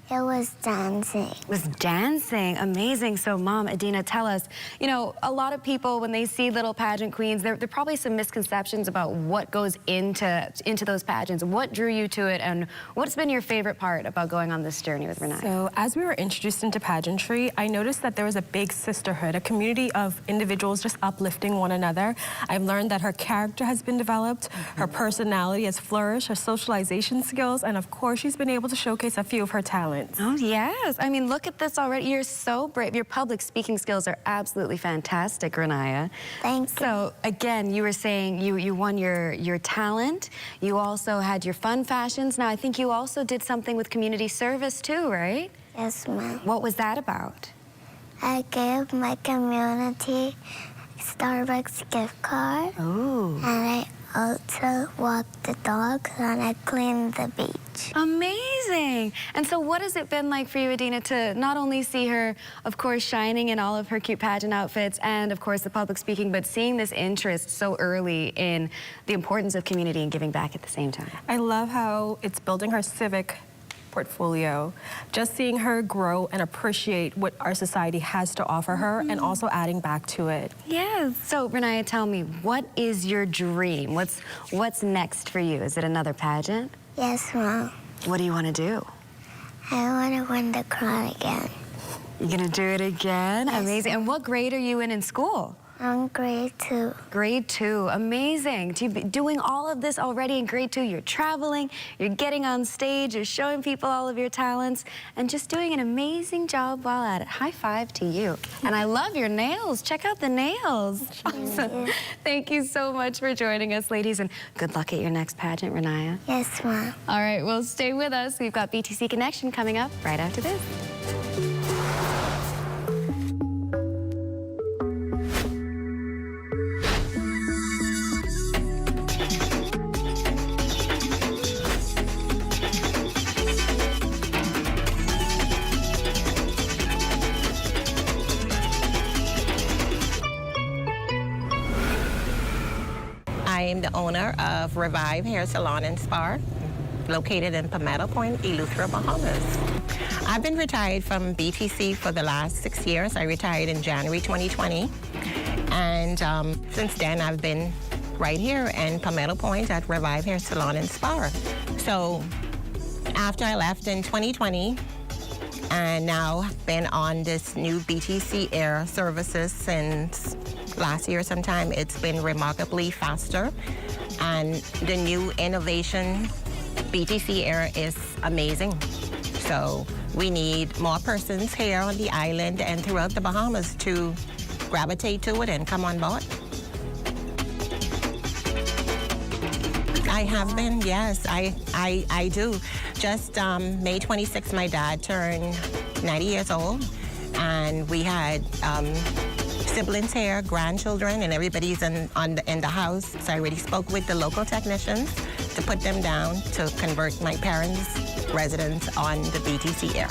Speaker 23: It was dancing.
Speaker 8: It was dancing. Amazing. So, Mom, Adina, tell us, you know, a lot of people, when they see little pageant queens, there are probably some misconceptions about what goes into those pageants. What drew you to it, and what's been your favorite part about going on this journey with Renaya?
Speaker 25: So, as we were introduced into pageantry, I noticed that there was a big sisterhood, a community of individuals just uplifting one another. I've learned that her character has been developed, her personality has flourished, her socialization skills, and of course, she's been able to showcase a few of her talents.
Speaker 8: Oh, yes. I mean, look at this already. You're so brave. Your public speaking skills are absolutely fantastic, Renaya.
Speaker 23: Thank you.
Speaker 8: So, again, you were saying you won your talent. You also had your fun fashions. Now, I think you also did something with community service, too, right?
Speaker 23: Yes, ma'am.
Speaker 8: What was that about?
Speaker 23: I gave my community Starbucks gift card.
Speaker 8: Ooh.
Speaker 23: And I also walked the dogs and I cleaned the beach.
Speaker 8: Amazing. And so what has it been like for you, Adina, to not only see her, of course, shining in all of her cute pageant outfits and, of course, the public speaking, but seeing this interest so early in the importance of community and giving back at the same time?
Speaker 25: I love how it's building her civic portfolio, just seeing her grow and appreciate what our society has to offer her and also adding back to it.
Speaker 8: Yes. So, Renaya, tell me, what is your dream? What's next for you? Is it another pageant?
Speaker 23: Yes, Mom.
Speaker 8: What do you want to do?
Speaker 23: I want to win the crown again.
Speaker 8: You're going to do it again?
Speaker 23: Yes.
Speaker 8: Amazing. And what grade are you in school?
Speaker 23: I'm grade 2.
Speaker 8: Grade 2. Amazing. To be doing all of this already in grade 2, you're traveling, you're getting on stage, you're showing people all of your talents, and just doing an amazing job while at it. High five to you. And I love your nails. Check out the nails. Awesome. Thank you so much for joining us, ladies, and good luck at your next pageant, Renaya.
Speaker 23: Yes, Mom.
Speaker 8: All right, well, stay with us. We've got BTC Connection coming up right after this.
Speaker 26: I am the owner of Revive Hair Salon and Spa, located in Palmetto Point, Eleuthera, Bahamas. I've been retired from BTC for the last 6 years. I retired in January 2020. And since then, I've been right here in Palmetto Point at Revive Hair Salon and Spa. So after I left in 2020, and now been on this new BTC Air services since last year sometime. It's been remarkably faster, and the new innovation BTC Air is amazing. So we need more persons here on the island and throughout the Bahamas to gravitate to it and come on board. I have been, yes, I do. Just May 26th, my dad turned 90 years old, and we had siblings here, grandchildren, and everybody's in the house. So I already spoke with the local technicians to put them down to convert my parents' residence on the BTC air.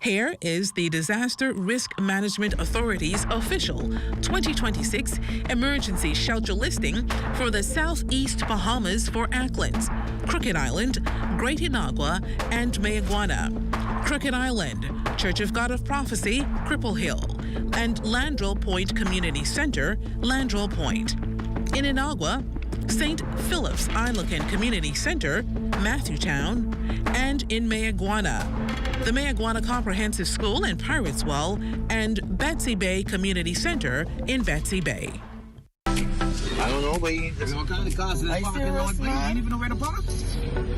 Speaker 24: Here is the Disaster Risk Management Authority's official 2026 emergency shelter listing for the Southeast Bahamas for Acklins, Crooked Island, Great Inagua, and Mayaguana. Crooked Island, Church of God of Prophecy, Cripple Hill, and Landrell Point Community Center, Landrell Point. In Inagua, St. Philip's Anglican Community Center, Matthewtown, and in Mayaguana, the Mayaguana Comprehensive School in Pirates Well, and Betsy Bay Community Center in Betsy Bay.
Speaker 3: I don't know, but there's all kinds of cars in this parking lot, but you ain't even know where to park.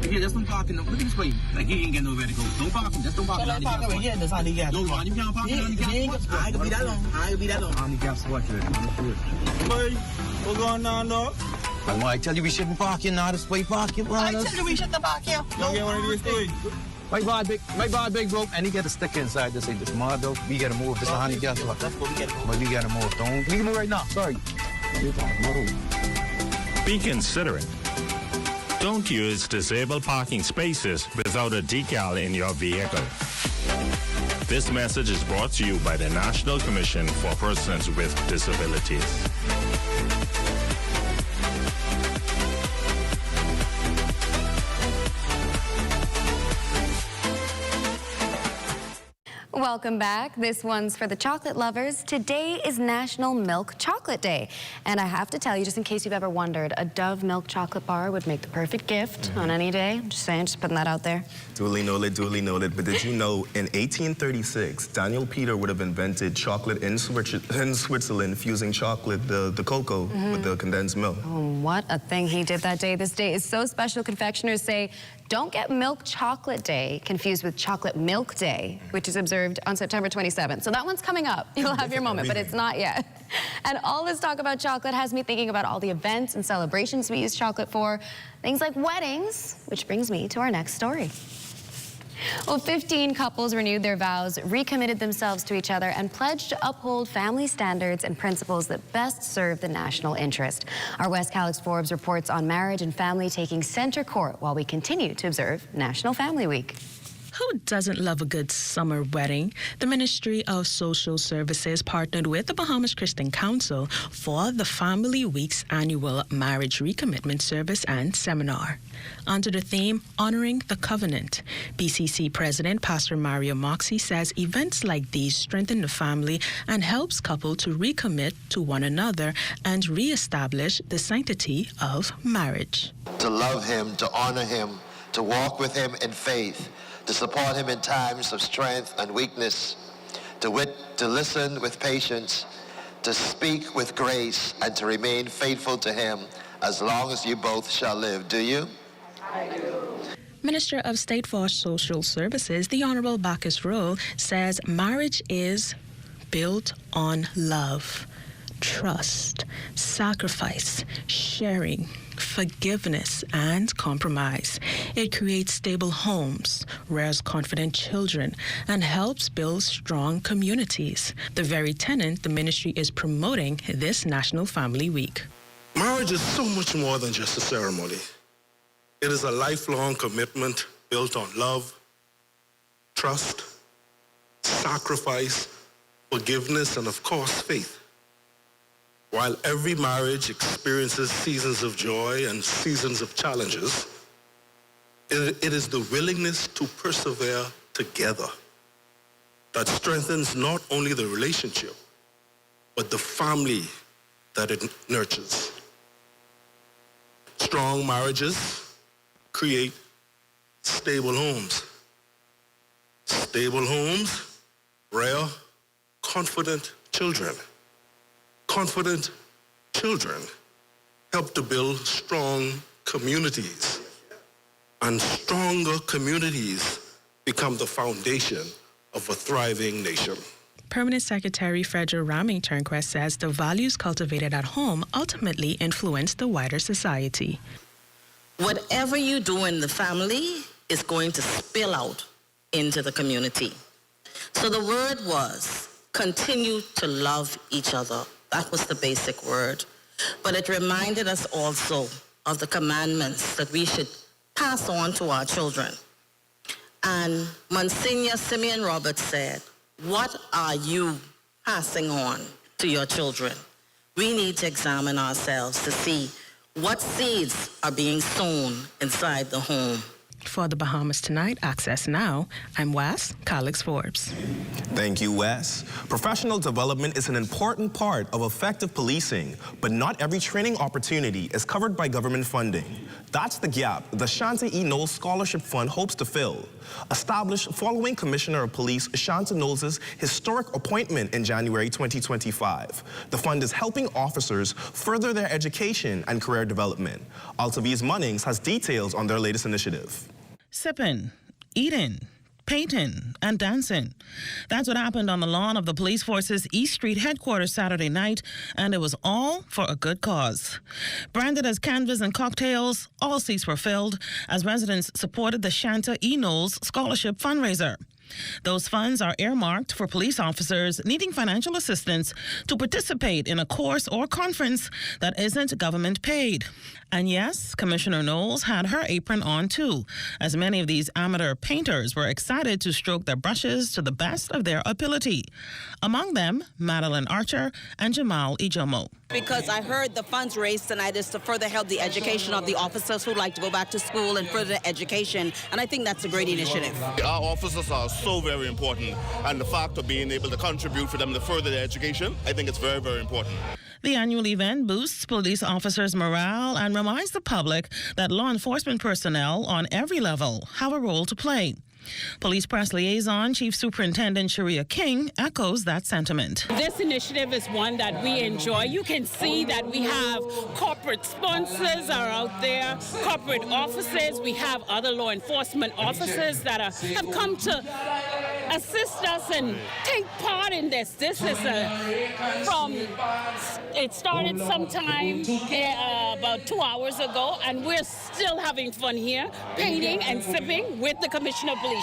Speaker 3: Yeah, that's no parking. Look at this way. Like, he ain't getting nowhere to go. Don't park him. Just don't park him. Yeah, that's how they get. No, man, you can't park him on the gap spot. I ain't gonna be that long. I ain't gonna be that long. On the gap spot, boy, what's going on, dog? I tell you we shouldn't park here now. This way park here, man. I tell you we shouldn't park here. Don't get one of these things. My bad, big bro, and he got a sticker inside to say this model. We gotta move. This is honey gas. That's what we gotta move. But we gotta move. Don't we can move right now. Sorry.
Speaker 6: Be considerate. Don't use disabled parking spaces without a decal in your vehicle. This message is brought to you by the National Commission for Persons with Disabilities.
Speaker 8: Welcome back. This one's for the chocolate lovers. Today is National Milk Chocolate Day. And I have to tell you, just in case you've ever wondered, a Dove milk chocolate bar would make the perfect gift on any day. I'm just saying, just putting that out there.
Speaker 21: Duly noted. But did you know in 1836, Daniel Peter would have invented chocolate in Switzerland, fusing chocolate, the cocoa, with the condensed milk.
Speaker 8: Oh, what a thing he did that day. This day is so special. Confectioners say, don't get Milk Chocolate Day confused with Chocolate Milk Day, which is observed on September 27th. So that one's coming up. You'll have your moment, but it's not yet. And all this talk about chocolate has me thinking about all the events and celebrations we use chocolate for, things like weddings, which brings me to our next story. Well, 15 couples renewed their vows, recommitted themselves to each other, and pledged to uphold family standards and principles that best serve the national interest. Our West Calix Forbes reports on marriage and family taking center court while we continue to observe National Family Week.
Speaker 10: Who doesn't love a good summer wedding? The Ministry of Social Services partnered with the Bahamas Christian Council for the Family Week's annual marriage recommitment service and seminar. Under the theme, Honoring the Covenant, BCC President Pastor Mario Moxie says events like these strengthen the family and helps couples to recommit to one another and reestablish the sanctity of marriage.
Speaker 12: To love him, to honor him, to walk with him in faith, to support him in times of strength and weakness, to listen with patience, to speak with grace, and to remain faithful to him as long as you both shall live. Do you? I do.
Speaker 10: Minister of State for Social Services, the Honorable Bacchus Rowe, says marriage is built on love, trust, sacrifice, sharing, forgiveness, and compromise. It creates stable homes, rears confident children, and helps build strong communities. The very tenet the ministry is promoting this National Family Week.
Speaker 15: Marriage is so much more than just a ceremony. It is a lifelong commitment built on love, trust, sacrifice, forgiveness, and of course, faith. While every marriage experiences seasons of joy and seasons of challenges, it is the willingness to persevere together that strengthens not only the relationship, but the family that it nurtures. Strong marriages create stable homes. Stable homes rear confident children. Confident children help to build strong communities. and stronger communities become the foundation of a thriving nation.
Speaker 10: Permanent Secretary Frederick Ramming Turnquest says the values cultivated at home ultimately influence the wider society.
Speaker 1: Whatever you do in the family is going to spill out into the community. So the word was, continue to love each other. That was the basic word. But it reminded us also of the commandments that we should pass on to our children. And Monsignor Simeon Roberts said, what are you passing on to your children? We need to examine ourselves to see what seeds are being sown inside the home.
Speaker 10: For the Bahamas Tonight, Access Now, I'm Wes Calix-Forbes.
Speaker 21: Thank you, Wes. Professional development is an important part of effective policing, but not every training opportunity is covered by government funding. That's the gap the Shanta E. Knowles Scholarship Fund hopes to fill. Established following Commissioner of Police Shanta Knowles' historic appointment in January 2025. The fund is helping officers further their education and career development. Altaviz Munnings has details on their latest initiative.
Speaker 4: Sipping, eating, painting, and dancing. That's what happened on the lawn of the police force's East Street headquarters Saturday night, and it was all for a good cause. Branded as canvas and cocktails, all seats were filled as residents supported the Shanta E. Knowles Scholarship fundraiser. Those funds are earmarked for police officers needing financial assistance to participate in a course or conference that isn't government paid. And yes, Commissioner Knowles had her apron on too, as many of these amateur painters were excited to stroke their brushes to the best of their ability. Among them, Madeline Archer and Jamal Ijomo.
Speaker 7: Because I heard the funds raised tonight is to further help the education of the officers who like to go back to school and further education, and I think that's a great initiative.
Speaker 16: Our officers are so very important, and the fact of being able to contribute for them to further their education, I think it's very, very important.
Speaker 4: The annual event boosts police officers' morale and reminds the public that law enforcement personnel on every level have a role to play. Police Press Liaison Chief Superintendent Sharia King echoes that sentiment.
Speaker 17: This initiative is one that we enjoy. You can see that we have corporate sponsors are out there, corporate officers. We have other law enforcement officers that have come to assist us and take part in this. This is it started sometime about 2 hours ago, and we're still having fun here, painting and sipping with the Commissioner of Police.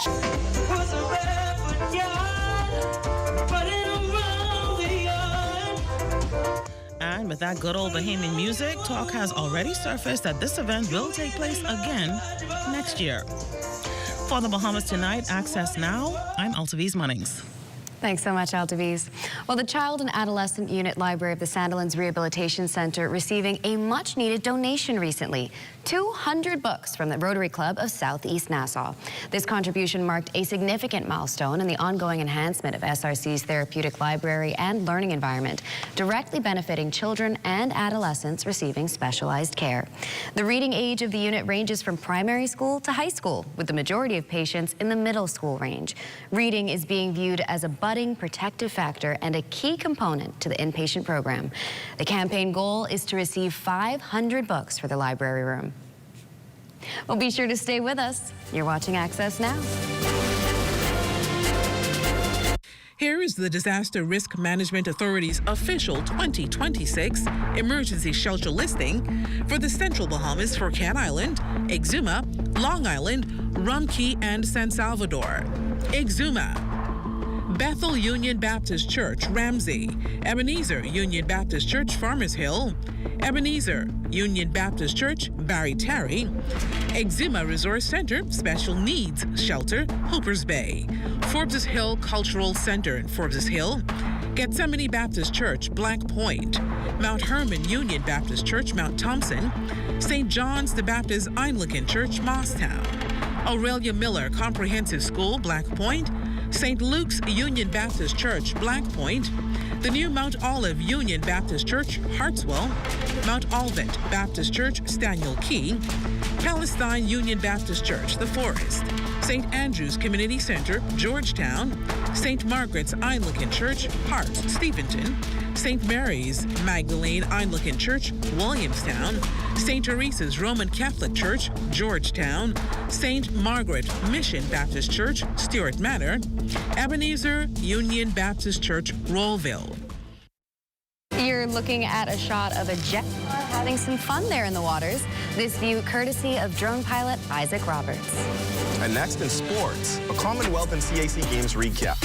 Speaker 4: And with that good old Bahamian music, talk has already surfaced that this event will take place again next year. For the Bahamas Tonight, Access Now, I'm Altaviz Munnings.
Speaker 8: Thanks so much, Altaviz. Well, the Child and Adolescent Unit Library of the Sandilands Rehabilitation Center receiving a much-needed donation recently. 200 books from the Rotary Club of Southeast Nassau. This contribution marked a significant milestone in the ongoing enhancement of SRC's therapeutic library and learning environment, directly benefiting children and adolescents receiving specialized care. The reading age of the unit ranges from primary school to high school, with the majority of patients in the middle school range. Reading is being viewed as a budding protective factor and a key component to the inpatient program. The campaign goal is to receive 500 books for the library room. Well, be sure to stay with us. You're watching Access Now.
Speaker 24: Here is the Disaster Risk Management Authority's official 2026 emergency shelter listing for the Central Bahamas for Cat Island, Exuma, Long Island, Rum Key, and San Salvador. Exuma: Bethel Union Baptist Church, Ramsey; Ebenezer Union Baptist Church, Farmers Hill; Ebenezer Union Baptist Church, Barry Terry; Exuma Resource Center, Special Needs Shelter, Hoopers Bay; Forbes Hill Cultural Center in Forbes Hill; Gethsemane Baptist Church, Black Point; Mount Hermon Union Baptist Church, Mount Thompson; St. John's the Baptist Anglican Church, Mossstown; Aurelia Miller Comprehensive School, Black Point; St. Luke's Union Baptist Church, Black Point; the new Mount Olive Union Baptist Church, Hartswell; Mount Olivet Baptist Church, Staniel Key; Palestine Union Baptist Church, The Forest; St. Andrew's Community Center, Georgetown; St. Margaret's Anglican Church, Hart, Steventon; St. Mary's Magdalene Anglican Church, Williamstown; St. Teresa's Roman Catholic Church, Georgetown, St. Margaret Mission Baptist Church, Stewart Manor, Ebenezer Union Baptist Church, Rollville.
Speaker 8: You're looking at a shot of a jet having some fun there in the waters. This view courtesy of drone pilot Isaac Roberts.
Speaker 21: And next in sports, a Commonwealth and CAC Games recap.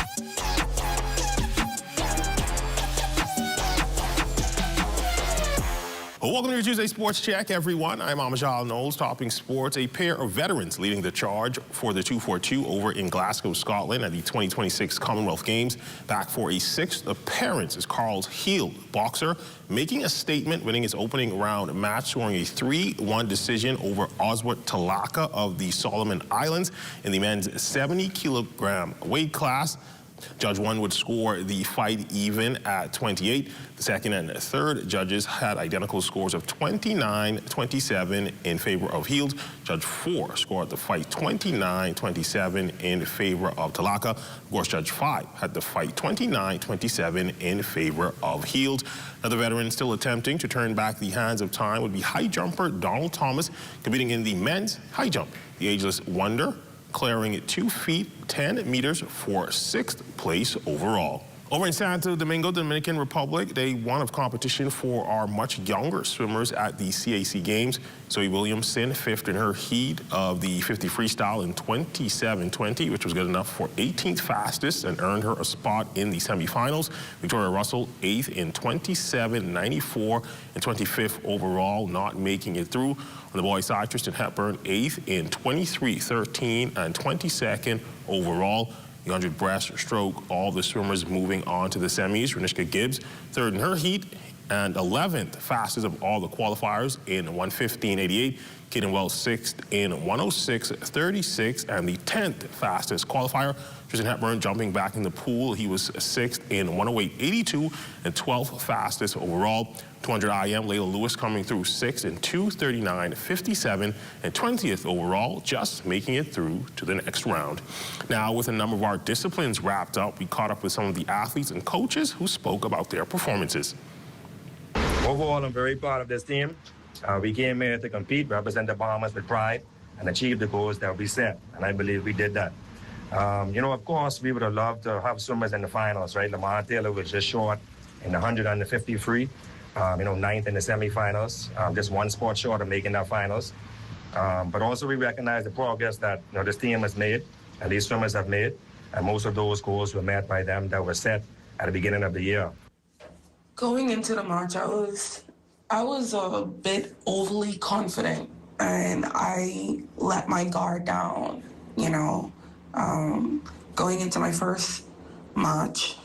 Speaker 2: Well, welcome to your Tuesday Sports Check, everyone. I'm Amajal Knowles, topping sports. A pair of veterans leading the charge for the 242 over in Glasgow, Scotland at the 2026 Commonwealth Games. Back for a sixth appearance is Carl's heel boxer, making a statement, winning his opening round match, scoring a 3-1 decision over Oswald Talaka of the Solomon Islands in the men's 70-kilogram weight class. Judge 1 would score the fight even at 28. The second and third judges had identical scores of 29-27 in favor of Heald. Judge 4 scored the fight 29-27 in favor of Talaka. Of course, Judge 5 had the fight 29-27 in favor of Heald. Another veteran still attempting to turn back the hands of time would be high jumper Donald Thomas, competing in the men's high jump. The ageless wonder clearing 2 feet 10 meters for 6th place overall. Over in Santo Domingo, Dominican Republic, day one of competition for our much younger swimmers at the CAC Games. Zoe Williamson, 5th in her heat of the 50 freestyle in 27:20, which was good enough for 18th fastest and earned her a spot in the semifinals. Victoria Russell, 8th in 27:94 and 25th overall, not making it through. On the boys' side, Tristan Hepburn, 8th in 23:13 and 22nd overall. The 100 breaststroke, all the swimmers moving on to the semis. Renishka Gibbs, 3rd in her heat and 11th fastest of all the qualifiers in 1:15.88. Kaden Wells, 6th in 1:06.36 and the 10th fastest qualifier. Tristan Hepburn jumping back in the pool. He was 6th in 1:08.82 and 12th fastest overall. 200 IM, Layla Lewis coming through 6th in 2:39.57 and 20th overall, just making it through to the next round. Now, with a number of our disciplines wrapped up, we caught up with some of the athletes and coaches who spoke about their performances.
Speaker 5: Overall, I'm very proud of this team. We came here to compete, represent the Bahamas with pride, and achieve the goals that we set, and I believe we did that. Of course, we would have loved to have swimmers in the finals, right? Lamar Taylor was just short in the 100 and the 50 free. 9th in the semifinals, just one sport short of making that finals. But also we recognize the progress that this team has made and these swimmers have made, and most of those goals were met by them that were set at the beginning of the year.
Speaker 11: Going into the march, I was a bit overly confident, and I let my guard down. Going into my first march,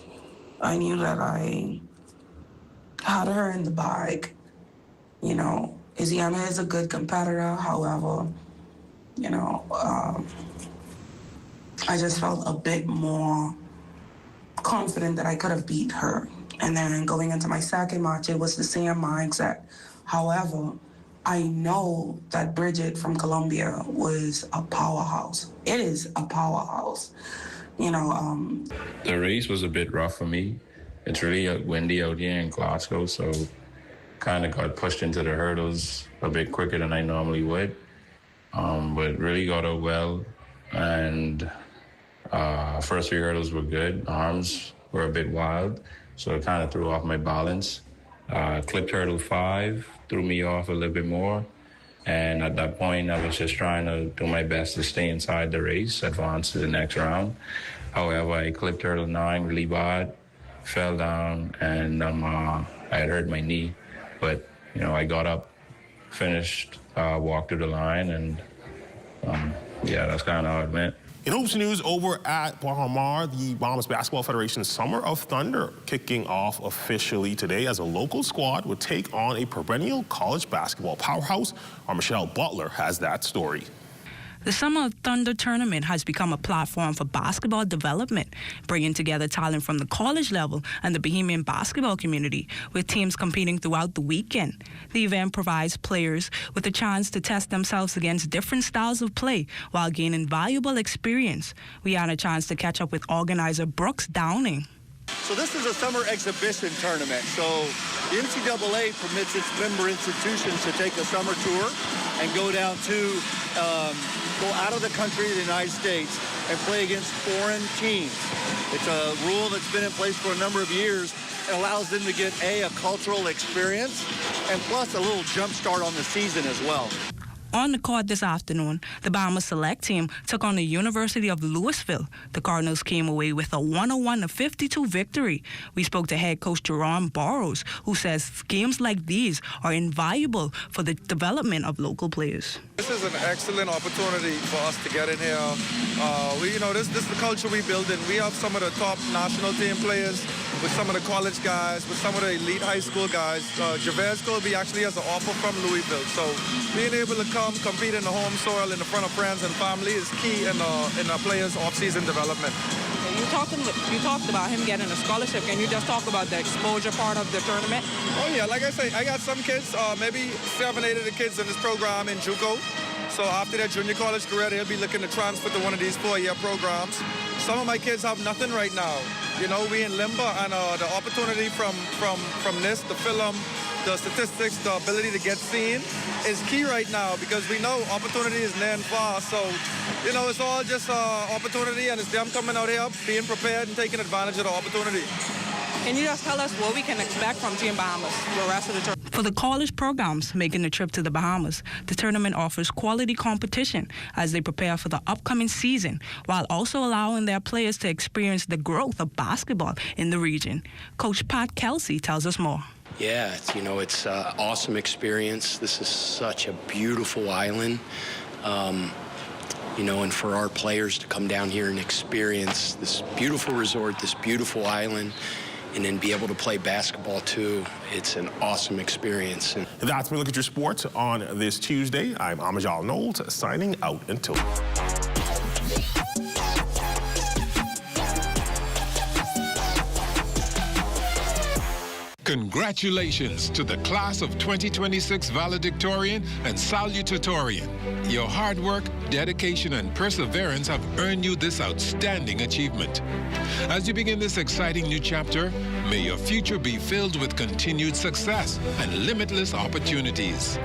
Speaker 11: I knew that I had her in the bag. Isiana is a good competitor. However, I just felt a bit more confident that I could have beat her. And then going into my second match, it was the same mindset. However, I know that Bridget from Colombia was a powerhouse. It is a powerhouse.
Speaker 19: The race was a bit rough for me. It's really windy out here in Glasgow, so kind of got pushed into the hurdles a bit quicker than I normally would. But really got out well, and first 3 hurdles were good. Arms were a bit wild, so it kind of threw off my balance. Clipped hurdle 5 threw me off a little bit more, and at that point I was just trying to do my best to stay inside the race, advance to the next round. However, I clipped hurdle 9 really bad, fell down, and I had hurt my knee. But, I got up, finished, walked through the line, and that's kind of how it went.
Speaker 2: In hoops news over at Bahamar, the Bahamas Basketball Federation's Summer of Thunder kicking off officially today as a local squad would take on a perennial college basketball powerhouse. Our Michelle Butler has that story.
Speaker 20: The Summer of Thunder tournament has become a platform for basketball development, bringing together talent from the college level and the Bahamian basketball community, with teams competing throughout the weekend. The event provides players with a chance to test themselves against different styles of play while gaining valuable experience. We had a chance to catch up with organizer Brooks Downing.
Speaker 9: So this is a summer exhibition tournament. So the NCAA permits its member institutions to take a summer tour and go down to, go out of the country to the United States and play against foreign teams. It's a rule that's been in place for a number of years. It allows them to get a cultural experience and plus a little jump start on the season as well.
Speaker 20: On the court this afternoon, the Bahamas select team took on the University of Louisville. The Cardinals came away with a 101-52 victory. We spoke to head coach Jerome Burrows, who says games like these are invaluable for the development of local players.
Speaker 13: This is an excellent opportunity for us to get in here. This is the culture we build in. We have some of the top national team players with some of the college guys, with some of the elite high school guys. Javez Colby actually has an offer from Louisville. So being able to come compete in the home soil in the front of friends and family is key in a player's off-season development.
Speaker 14: You talked about him getting a scholarship. Can you just talk about the exposure part of the tournament?
Speaker 13: Oh yeah, like I say, I got some kids, maybe 7, 8 of the kids in this program in JUCO. So after their junior college career, they'll be looking to transfer to one of these 4-year programs. Some of my kids have nothing right now. You know, we in limbo, and the opportunity from this, the film, the statistics, the ability to get seen is key right now because we know opportunity is near and far. So, you know, it's all just opportunity, and it's them coming out here, being prepared and taking advantage of the opportunity.
Speaker 14: Can you just tell us what we can expect from Team Bahamas for the rest of the tournament?
Speaker 20: For the college programs making the trip to the Bahamas, the tournament offers quality competition as they prepare for the upcoming season, while also allowing their players to experience the growth of basketball in the region. Coach Pat Kelsey tells us more.
Speaker 18: Yeah, it's an awesome experience. This is such a beautiful island. And for our players to come down here and experience this beautiful resort, this beautiful island, and then be able to play basketball too, it's an awesome experience.
Speaker 2: That's been Look at Your Sports on this Tuesday. I'm Amajal Knowles, signing out until.
Speaker 22: Congratulations to the class of 2026 valedictorian and salutatorian. Your hard work, dedication, and perseverance have earned you this outstanding achievement. As you begin this exciting new chapter, may your future be filled with continued success and limitless opportunities.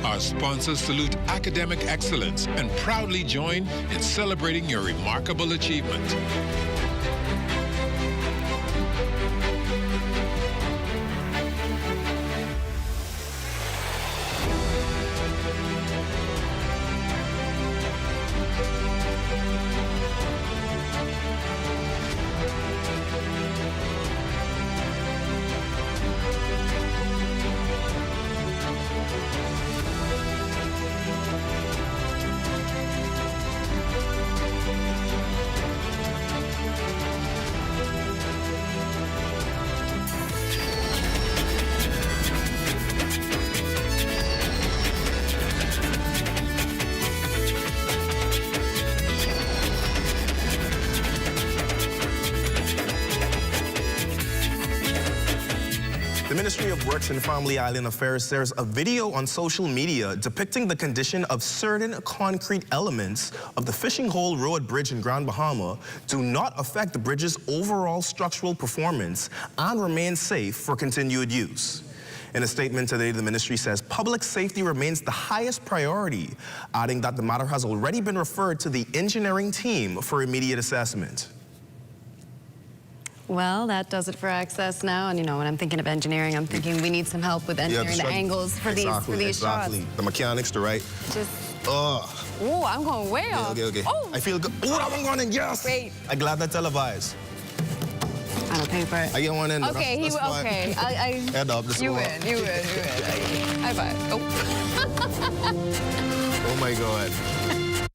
Speaker 22: Our sponsors salute academic excellence and proudly join in celebrating your remarkable achievement.
Speaker 21: The Ministry of Works and Family Island Affairs shares a video on social media depicting the condition of certain concrete elements of the Fishing Hole Road Bridge in Grand Bahama do not affect the bridge's overall structural performance and remain safe for continued use. In a statement today, the ministry says public safety remains the highest priority, adding that the matter has already been referred to the engineering team for immediate assessment.
Speaker 8: Well, that does it for Access Now. And, when I'm thinking of engineering, I'm thinking we need some help with engineering the angles for these shots.
Speaker 21: The mechanics, right?
Speaker 8: Oh, I'm going way off.
Speaker 21: Okay.
Speaker 8: Oh.
Speaker 21: I feel good. Oh, I'm going in, yes.
Speaker 8: Great.
Speaker 21: I'm glad that's televised.
Speaker 8: I don't pay for it.
Speaker 21: I get one in.
Speaker 8: Okay, okay.
Speaker 21: Head up.
Speaker 8: You win. High five. Oh.
Speaker 21: Oh, my God.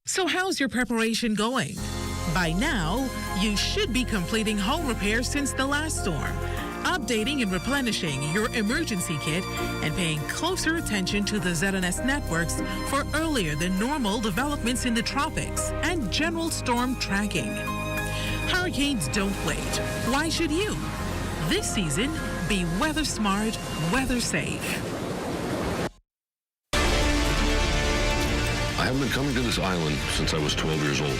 Speaker 24: So how's your preparation going? By now, you should be completing home repairs since the last storm, updating and replenishing your emergency kit, and paying closer attention to the ZNS networks for earlier than normal developments in the tropics and general storm tracking. Hurricanes don't wait. Why should you? This season, be weather smart, weather safe.
Speaker 25: I have been coming to this island since I was 12 years old.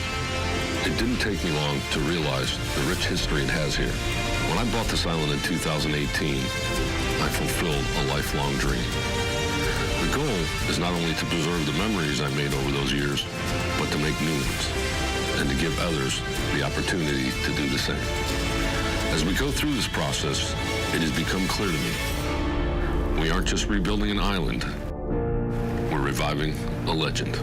Speaker 25: It didn't take me long to realize the rich history it has here. When When I bought this island in 2018, I fulfilled a lifelong dream. The goal is not only to preserve the memories I made over those years, but to make new ones and to give others the opportunity to do the same. As we go through this process, it has become clear to me, we aren't just rebuilding an island, we're reviving a legend.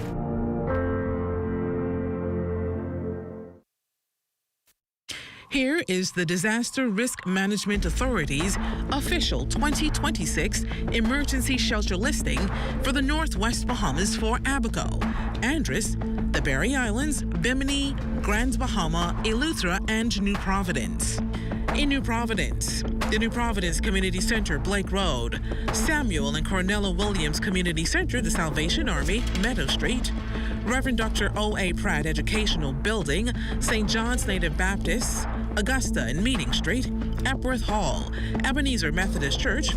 Speaker 24: Here is the Disaster Risk Management Authority's official 2026 emergency shelter listing for the Northwest Bahamas for Abaco, Andros, the Berry Islands, Bimini, Grand Bahama, Eleuthera, and New Providence. In New Providence, the New Providence Community Center, Blake Road, Samuel and Cornella Williams Community Center, the Salvation Army, Meadow Street, Reverend Dr. O.A. Pratt Educational Building, St. John's Native Baptist, Augusta and Meeting Street, Epworth Hall, Ebenezer Methodist Church,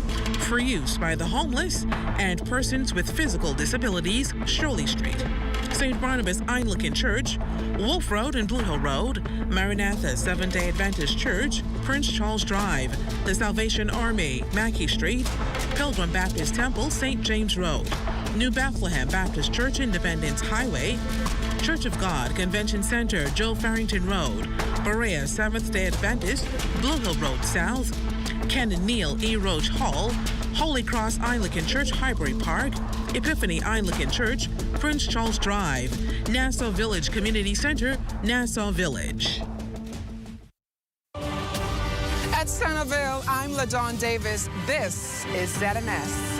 Speaker 24: for use by the homeless and persons with physical disabilities, Shirley Street, St. Barnabas Anglican Church, Wolf Road and Blue Hill Road, Maranatha Seventh-day Adventist Church, Prince Charles Drive, the Salvation Army, Mackey Street, Pilgrim Baptist Temple, St. James Road, New Bethlehem Baptist Church, Independence Highway, Church of God Convention Center, Joe Farrington Road, Berea Seventh-day Adventist, Blue Hill Road South, Ken and Neil E. Roach Hall, Holy Cross Anglican Church, Highbury Park, Epiphany Anglican Church, Prince Charles Drive, Nassau Village Community Center, Nassau Village.
Speaker 3: At Centerville, I'm LaDawn Davis. This is ZNS.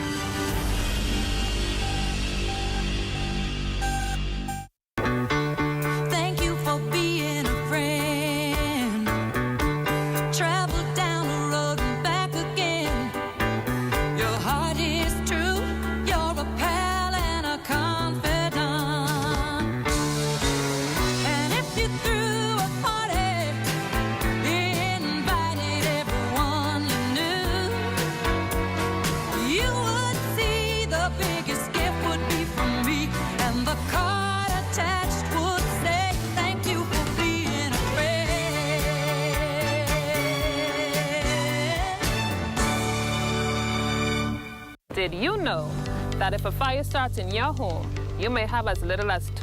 Speaker 6: Did you know that if a fire starts in your home, you may have as little as